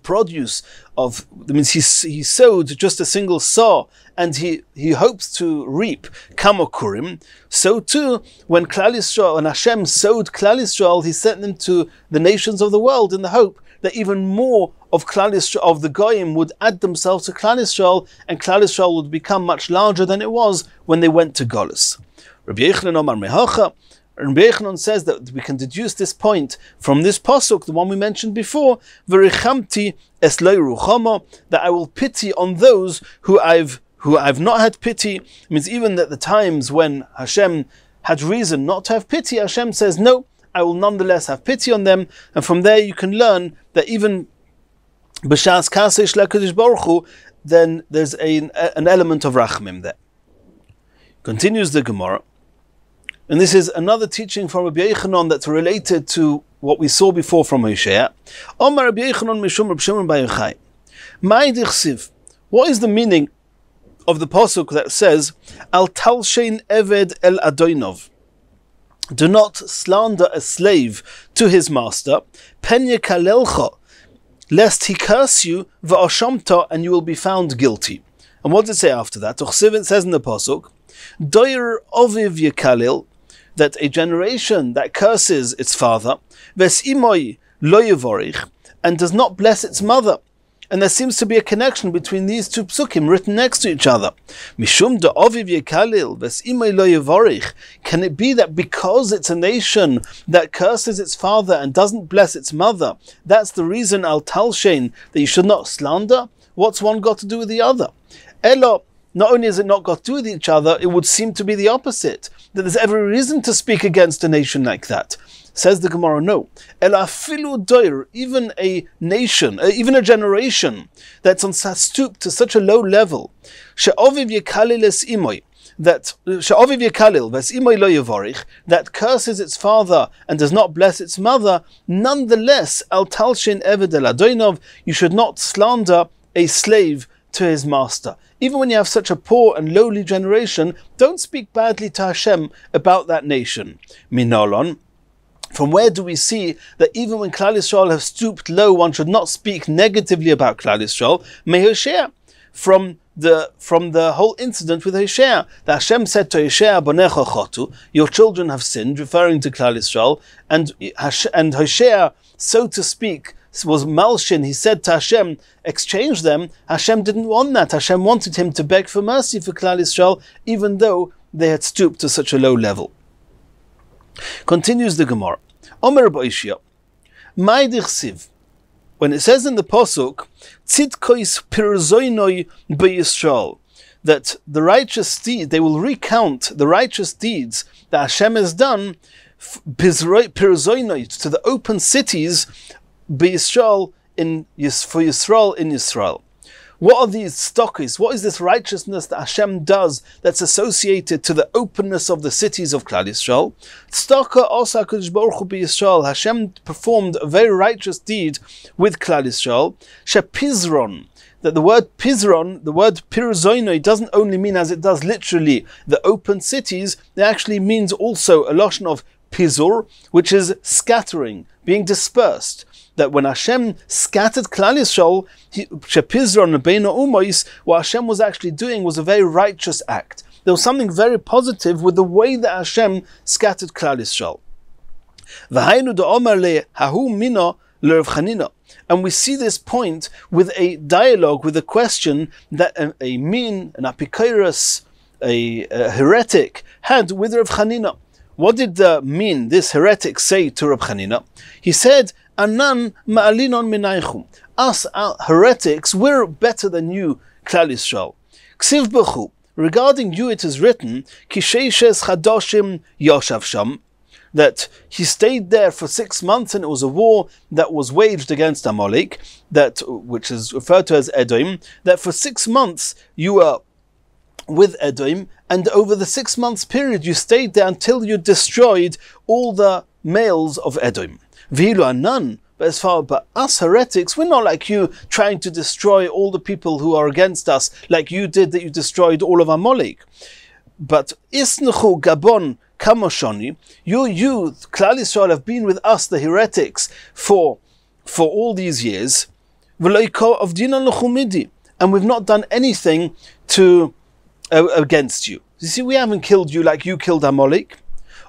produce? That means he sowed just a single saw, and he hopes to reap kamakurim. So too, when Hashem sowed Klal Yisrael, he sent them to the nations of the world in the hope that even more of Klal Yisrael, of the Goyim, would add themselves to Klal Yisrael, and Klal Yisrael would become much larger than it was when they went to Golus. Rabbi Yochanan Omar mehacha. Rabbi Yochanan says that we can deduce this point from this pasuk, the one we mentioned before, V'richamti es lo ruchama, that I will pity on those who I've not had pity. It means even at the times when Hashem had reason not to have pity, Hashem says, no, I will nonetheless have pity on them. And from there you can learn that even b'shas kasei shel HaKadosh Baruch Hu, then there's an element of rachmim there. Continues the Gemara, and this is another teaching from Rabbi Yochanan that's related to what we saw before from Hosea. Omar Rabbi Yochanan mishum Reb Shimon bar Yochai. Ma'id ichsiv. What is the meaning of the pasuk that says, Al talshein eved el adoinov? Do not slander a slave to his master. Pen yekalelcha, lest he curse you, va'ashamta, and you will be found guilty. And what does it say after that? It says in the pasuk, Doir oviv yekalil, that a generation that curses its father, ves imoy lo yevorich, and does not bless its mother. And there seems to be a connection between these two psukim written next to each other. Mishum da oviv yekalil ves imoy lo yevorich. Can it be that because it's a nation that curses its father and doesn't bless its mother, that's the reason al talshein, that you should not slander? What's one got to do with the other? Elo, not only is it not got to do with each other, it would seem to be the opposite, that there's every reason to speak against a nation like that. Says the Gemara, no. Elafilu doir, even a nation, even a generation that's on stoop to such a low level, she'oviv yekalil es imoy, that she'oviv yekalil ves imoy lo yevorich, that curses its father and does not bless its mother, nonetheless, al talshin eved el adoinov, you should not slander a slave to his master. Even when you have such a poor and lowly generation, don't speak badly to Hashem about that nation. Minolon, from where do we see that even when Klal Yisrael have stooped low, one should not speak negatively about Klal Yisrael? Hosea, from the whole incident with Hosea, that Hashem said to Hosea, Bonecha chotu, your children have sinned, referring to Klal Yisrael, and Hosea, so to speak, was malshin. He said to Hashem, exchange them. Hashem didn't want that. Hashem wanted him to beg for mercy for Klal Yisrael, even though they had stooped to such a low level. Continues the Gemara. Omer Rabbi Ishia, Ma'id ichsiv. When it says in the pasuk, Tzidkois pirzoinoi beYisrael, that the righteous deed, they will recount the righteous deeds that Hashem has done, pirzoinoi, to the open cities, beYisrael for Yisrael in Yisrael. What are these stockers? What is this righteousness that Hashem does that's associated to the openness of the cities of Klal Yisrael? Stocker also HaKadosh Baruch Hu b'Yisrael. Hashem performed a very righteous deed with Klal Yisrael. Shepizron, that the word pizron, the word pirzoino, doesn't only mean as it does literally the open cities. It actually means also a lashon of pizur, which is scattering, being dispersed. That when Hashem scattered Klal Yisrael, Shepizron Beino Umois, what Hashem was actually doing was a very righteous act. There was something very positive with the way that Hashem scattered Klal Yisrael. V'hainu da'omer le hahu mina l'Rav Chanina. And we see this point with a dialogue, with a question that a min, an apikoros, a heretic, had with Rav Chanina. What did this heretic say to Rav Chanina? He said, Anan ma'alinon minaychum. Us heretics, we're better than you, Klal Yisrael. Ksiv b'chu. Regarding you it is written, Kisheishes chadoshim yoshav sham, that he stayed there for 6 months, and it was a war that was waged against Amalek, which is referred to as Edom, that for 6 months you were with Edom, and over the 6 months period you stayed there until you destroyed all the males of Edom. V'ilu anan, but us heretics, we're not like you trying to destroy all the people who are against us, like you did that you destroyed all of Amalek. But isnuchu gabon kamoshoni, you, Klal Yisrael, have been with us, the heretics, for all these years, of dinan l'chumidi, and we've not done anything against you. You see, we haven't killed you like you killed Amalek.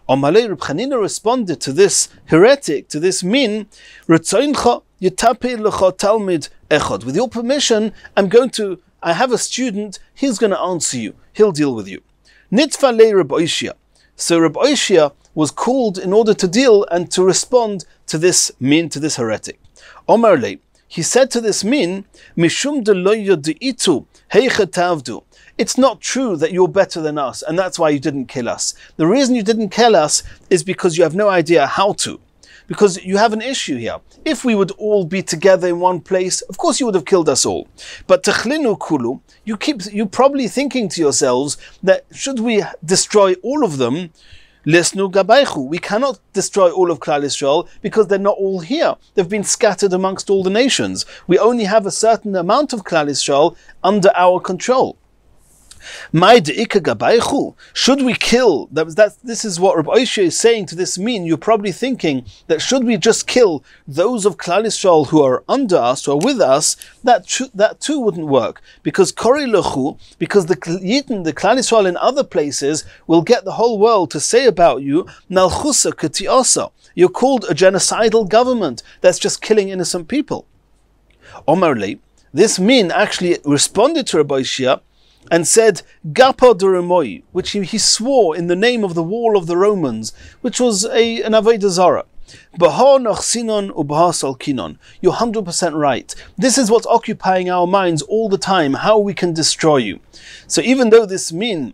Amalei Reb Chanina responded to this heretic, to this min, Retzoincha yitape lecha talmid echad. With your permission, I have a student, he's going to answer you, he'll deal with you. Nitfa le Reb Oishia. So Reb Oishia was called in order to deal and to respond to this min, to this heretic. Omar le, he said to this min, Mishum de lo yodi'itu heicha tavdu. It's not true that you're better than us, and that's why you didn't kill us. The reason you didn't kill us is because you have no idea how to. because you have an issue here. If we would all be together in one place, of course you would have killed us all. But techlinu kulu, you're probably thinking to yourselves that should we destroy all of them, lesnu gabaychu, we cannot destroy all of Klal Yisrael because they're not all here. They've been scattered amongst all the nations. We only have a certain amount of Klal Yisrael under our control. Should we kill? This is what Rabbi is saying to this mean. You're probably thinking that should we just kill those of Klal Yisrael who are under us, who are with us, that too wouldn't work. Because the Yidden, the Klal Yisrael in other places, will get the whole world to say about you, Nalchusa Ketiosa. You're called a genocidal government that's just killing innocent people. Omerli, this mean actually responded to Rabbi Shia and said, Gapa Duremoi, which he swore in the name of the wall of the Romans, which was an Avodah Zarah. You're 100% right. This is what's occupying our minds all the time, how we can destroy you. So even though this mean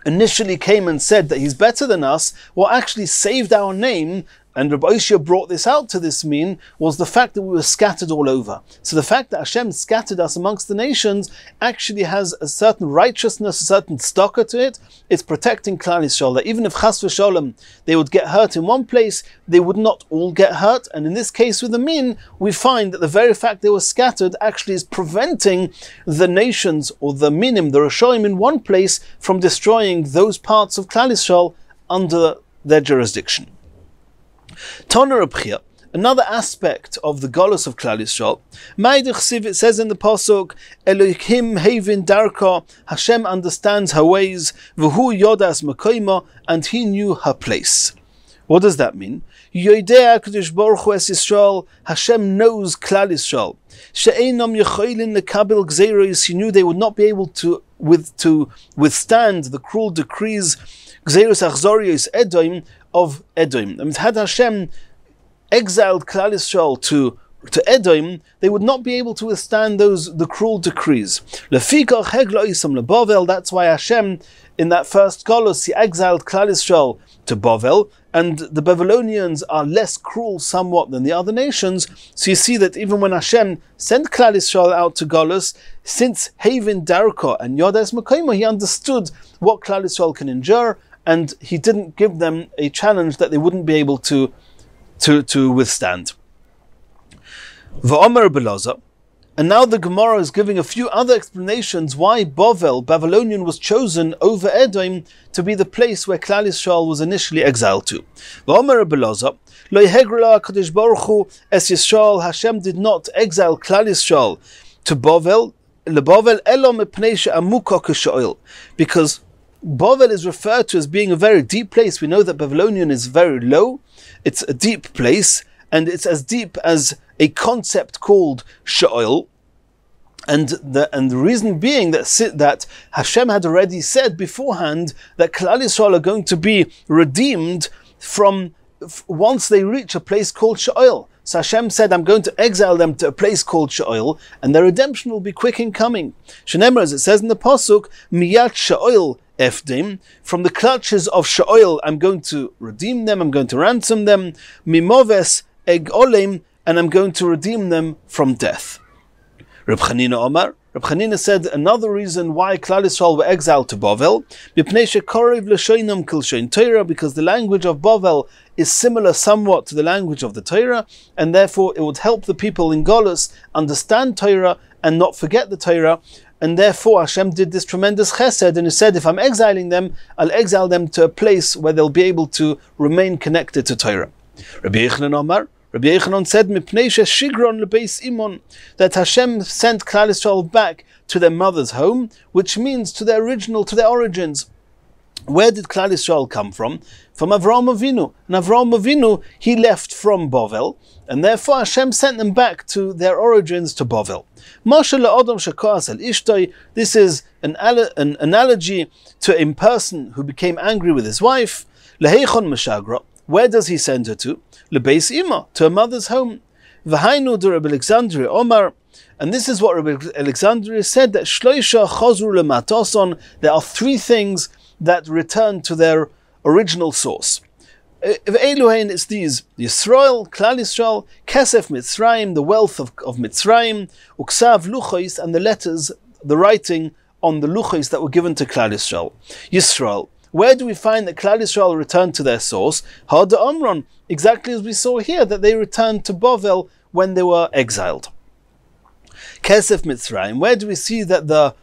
initially came and said that he's better than us, what actually saved our name, and Rabbi Shia brought this out to this mean, was the fact that we were scattered all over. So the fact that Hashem scattered us amongst the nations actually has a certain righteousness, a certain stalker to it. It's protecting Klal Yisrael, that even if chas v'sholem they would get hurt in one place, they would not all get hurt. And in this case with the mean, we find that the very fact they were scattered actually is preventing the nations, or the minim, the Rishonim in one place, from destroying those parts of Klal Yisrael under their jurisdiction. Tana Reb Chia, another aspect of the Golus of Klal Yisrael, it says in the Pasuk, Elohim Havin Darka, Hashem understands her ways, V'hu Yodas Makoima, and he knew her place. What does that mean? Yodea Kadosh Baruch Hu es Yisrael, Hashem knows Klal Yisrael. She'einam yechoilin lekabil gzeiros, he knew they would not be able to withstand the cruel decrees, gzeiros achzorios Edom, of Edom. I mean, had Hashem exiled Klal Yisrael to Edom, they would not be able to withstand the cruel decrees. That's why Hashem, in that first Golus, he exiled Klal Yisrael to Bavel, and the Babylonians are less cruel somewhat than the other nations. So you see that even when Hashem sent Klal Yisrael out to Golus, since Havin Darko and Yodas Makoima, he understood what Klal Yisrael can endure, and he didn't give them a challenge that they wouldn't be able to withstand. V'omer Belaza, and now the Gemara is giving a few other explanations why Babylonian was chosen over Edom to be the place where Klal Yisrael was initially exiled to. V'omer Belaza, Lo yehegrela Kadosh Baruch Hu es Yisrael, Hashem did not exile Klal Yisrael to Bavel, elo mipnei she'amuka k'sho'il, because Bavel is referred to as being a very deep place. We know that Babylonian is very low. It's a deep place, and it's as deep as a concept called Sha'il. And the reason being that Hashem had already said beforehand that Klal Yisrael are going to be redeemed from once they reach a place called Sha'il. So Hashem said, I'm going to exile them to a place called Sha'il, and their redemption will be quick in coming. Shenemar, as it says in the Pasuk, Miyat Sha'il Efdim, from the clutches of Sha'il, I'm going to redeem them, I'm going to ransom them, Mimoves Eg Olem, and I'm going to redeem them from death. Reb Chanina Omar, Reb Chanina said another reason why Klal Yisrael were exiled to Bavel, because the language of Bavel is similar somewhat to the language of the Torah, and therefore it would help the people in Golus understand Torah and not forget the Torah. And therefore Hashem did this tremendous chesed, and he said, if I'm exiling them, I'll exile them to a place where they'll be able to remain connected to Torah. Rabbi Yochanan Omar, Rabbi Yochanan said, that Hashem sent Klal Yisrael back to their mother's home, which means to their origins. Where did Klal Yisrael come from? From Avraham Avinu. And Avraham Avinu, he left from Bavel, and therefore Hashem sent them back to their origins, to Bavel. This is an analogy to a person who became angry with his wife. Where does he send her to? Lebeis Ima, to her mother's home. V'hainu de Rabbi Alexandria Omar, and this is what Rabbi Alexandria said, that Shloisha chazru lematoson, there are three things that return to their original source. Eluhain, it's these: Yisrael, Klal Yisrael, Kesef Mitzrayim, the wealth of Mitzrayim, Uksav Luchos, and the letters, the writing on the Luchos that were given to Klal Yisrael. Yisrael. Where do we find that Klal Yisrael returned to their source? Hada Omron, exactly as we saw here, that they returned to Bovel when they were exiled. Kesef Mitzrayim, where do we see that the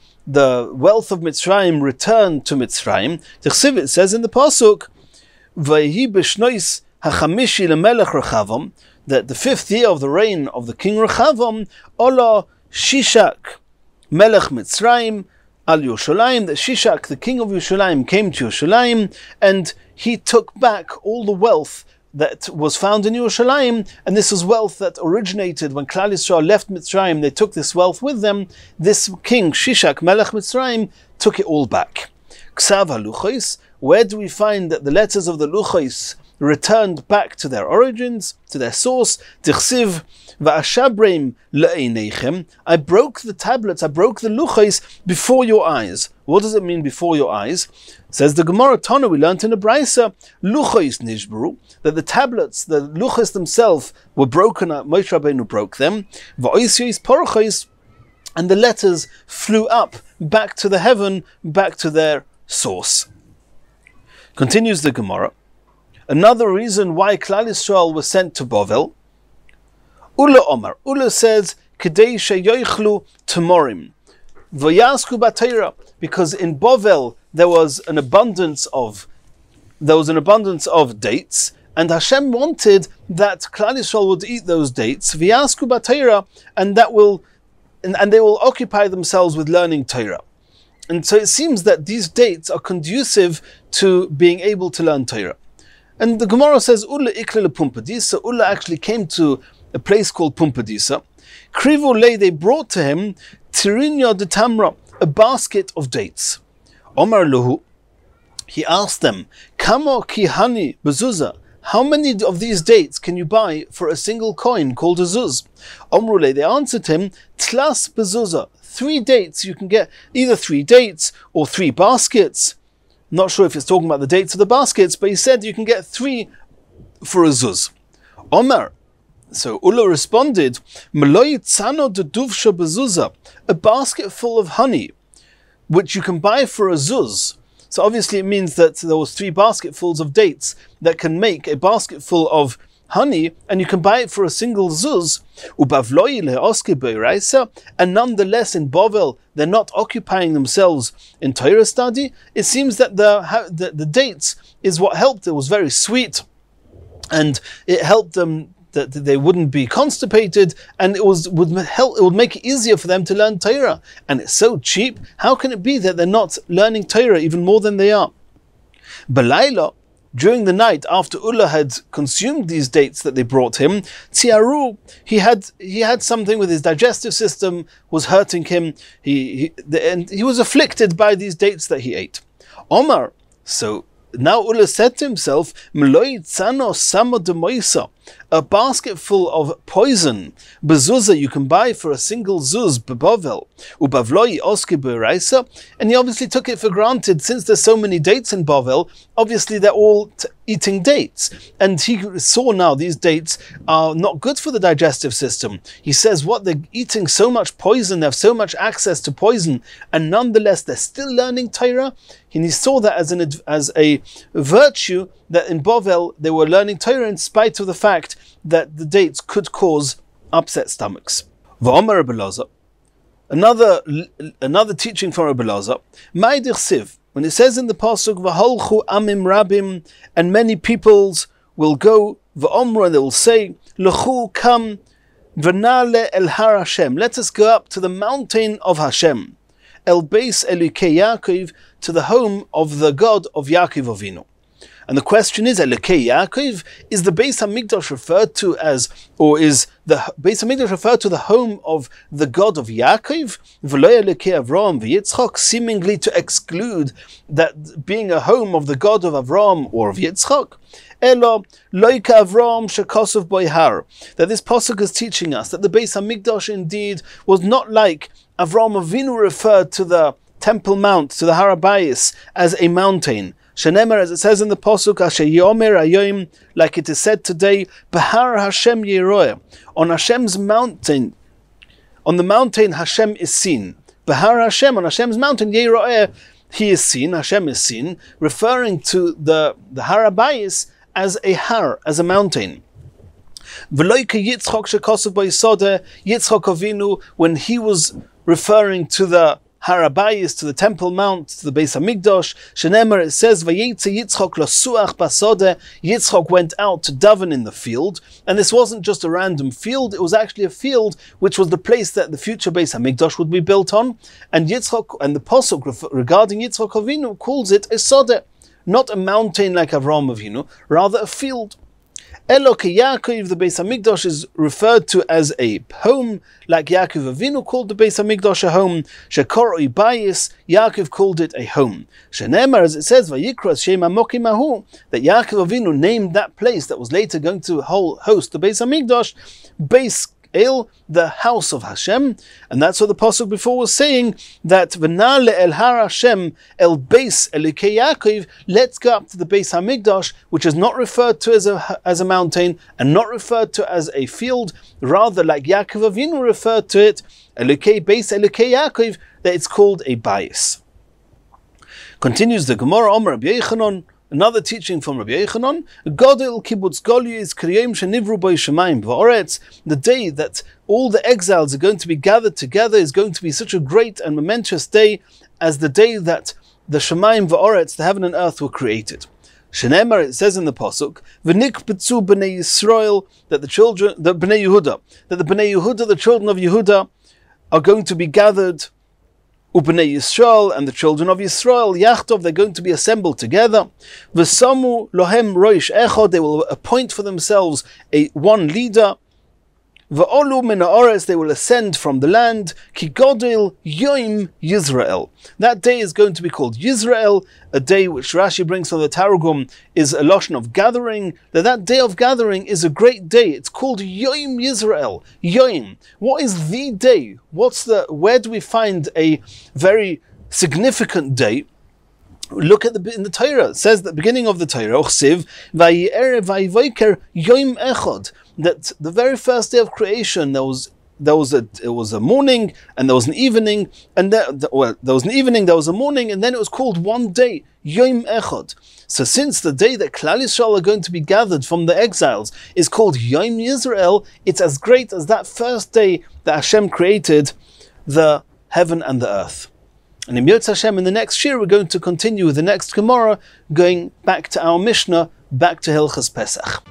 wealth of Mitzrayim returned to Mitzrayim? It says in the Pasuk, Vayhi b'shnois hachamishi lemelech Rechavam, that the 5th year of the reign of the king Rechavam, Ola Shishak melech Mitzrayim al Yerushalayim, that Shishak, the king of Yerushalayim, came to Yerushalayim, and he took back all the wealth that was found in Yerushalayim, and this was wealth that originated when Klal Yisrael left Mitzrayim. They took this wealth with them. This king, Shishak melech Mitzrayim, took it all back. Ksav haluchos, where do we find that the letters of the Luchos returned back to their origins, to their source? Tichsiv va'ashabreim le'einechem, I broke the tablets, I broke the Luchos before your eyes. What does it mean, before your eyes? Says the Gemara Tana, we learned in the Brisa, Luchos nishbru, that the tablets, the Luchos themselves, were broken up. Moshe Rabbeinu broke them. Va'osyos porchos, and the letters flew up back to the heaven, back to their source. Continues the Gemara. Another reason why Klal Yisrael was sent to Bovel. Ula Omar. Ula says, Kedei sheyoichlu temorim. V'yasku b'Torah. Because in Bovel there was an abundance of dates, and Hashem wanted that Klal Yisrael would eat those dates. V'yasku b'Torah, and they will occupy themselves with learning Torah. And so it seems that these dates are conducive to being able to learn Torah. And the Gemara says, Ulla ikle Pumpadisa. Ulla actually came to a place called Pumpadisa. Krivu lei, they brought to him Tirinyo de Tamra, a basket of dates. Omar Luhu, he asked them, Kamo kihani bezuzah, how many of these dates can you buy for a single coin called a zuz? Omrule, they answered him, Tlas bezuzah, 3 dates. You can get either 3 dates or 3 baskets. Not sure if it's talking about the dates of the baskets, but he said you can get 3 for a zuz. Omar, so Ulla responded, Meloi tzano de duvsha bezuzah, a basket full of honey, which you can buy for a zuz. So obviously it means that there was 3 basketfuls of dates that can make a basketful of honey, and you can buy it for a single zuz. And nonetheless in Bovel they're not occupying themselves in Torah study. It seems that the dates is what helped. It was very sweet, and it helped them that they wouldn't be constipated, and it would make it easier for them to learn Torah. And it's so cheap. How can it be that they're not learning Torah even more than they are? Balayla, during the night after Ulla had consumed these dates that they brought him, Tiaru, he had something with his digestive system was hurting him. And he was afflicted by these dates that he ate. Omar, so now Ulla said to himself, Meloi tzano samo de moisa, a basket full of poison, bezuzah, you can buy for a single zuz, bebavel, ubavloi oske beiraisa, and he obviously took it for granted, since there's so many dates in Bavel, obviously they're all eating dates, and he saw now these dates are not good for the digestive system. He says, what, they're eating so much poison, they have so much access to poison, and nonetheless they're still learning Torah. And he saw that as a virtue, that in Bovel they were learning Torah in spite of the fact that the dates could cause upset stomachs. V'omar Rabbi Elazar, another teaching from Rabbi Elazar, Ma'idich Siv, when it says in the pasuk V'holchu amim rabim, and many peoples will go, V'omru, and they will say, L'chu, come, V'nale el har Hashem, let us go up to the mountain of Hashem, El Beis Elukei Yaakov, to the home of the God of Yaakov Avinu. And the question is, Elukei Yaakov, is the Beis HaMikdash referred to as, or is the Beis HaMikdash referred to the home of the God of Yaakov? V'lo Elukei Avram v'Yitzchok, seemingly to exclude that being a home of the God of Avram or of Yitzchok. Elo loika Avram shekosov boihar, that this pasuk is teaching us that the Beis HaMikdash indeed was not like Avram Avinu referred to the Temple Mount, to the Har HaBayis, as a mountain. Shenemer, as it says in the Pasuk, Asher Yomer Hayom, like it is said today, Behar Hashem Yeroeh, on Hashem's mountain, on the mountain Hashem is seen. Behar Hashem, on Hashem's mountain, Yeroeh, he is seen, Hashem is seen, referring to the Har HaBayis as a har, as a mountain. V'loike Yitzchok shekosov b'yisodeh, Yitzchok Avinu, when he was referring to the Har HaBayis, to the Temple Mount, to the Beis HaMikdash, Shenemer, it says, Vayetze Yitzchok losuach basodeh, Yitzchok went out to daven in the field, and this wasn't just a random field, it was actually a field which was the place that the future Beis HaMikdash would be built on, and Yitzchok, and the Pasuk regarding Yitzchok Avinu calls it a sodeh, not a mountain like Avraham Avinu, rather a field. Eloke Yaakov, the Beis HaMikdash is referred to as a home, like Yaakov Avinu called the Beis HaMikdash a home. Shekoroi Bayis, Yaakov called it a home. Shenemar, as it says, Vayikras Shem HaMokim Ahu, that Yaakov Avinu named that place that was later going to host the Beis HaMikdash, Beis El, the house of Hashem, and that's what the pasuk before was saying, that V'nale el har Hashem el Beis Elikei Yaakov, let's go up to the Beis HaMikdash, which is not referred to as a mountain and not referred to as a field, rather like Yaakov Avinu referred to it, Elikei Beis Elikei Yaakov, that it's called a bayis. Continues the Gemara, Omer Rabbi Yochanan, another teaching from Rabbi Yochanan, Godel kibbutz golus kriyim shenivru bo shamayim v'oretz, the day that all the exiles are going to be gathered together is going to be such a great and momentous day as the day that the shamayim v'oretz, the heaven and earth, were created. Shenemar, it says in the pasuk, v'nikbetzu b'nei Yisrael, that the b'nei Yehuda, the children of Yehuda, are going to be gathered. Ubnei Yisrael, and the children of Yisrael, Yachtov, they're going to be assembled together. V'samu lohem roish echod, they will appoint for themselves one leader. V'olu min ha'oretz, they will ascend from the land. Ki godel Yom Yisrael. That day is going to be called Yisrael, a day which Rashi brings from the Targum is a loshon of gathering. That day of gathering is a great day. It's called Yom Yisrael. Yom. What is the day? Where do we find a very significant day? Look at in the Torah. It says at the beginning of the Torah, Ochsiv, Vayerev Vayivoker Yom Echad, that the very first day of creation there was a morning and there was an evening, and there was an evening, there was a morning, and then it was called one day, Yom Echad. So since the day that Klal Yisrael are going to be gathered from the exiles is called Yom Yisrael, it's as great as that first day that Hashem created the heaven and the earth. And in Yotz Hashem, in the next Shiur, we're going to continue with the next Gemara, going back to our Mishnah, back to Hilchas Pesach.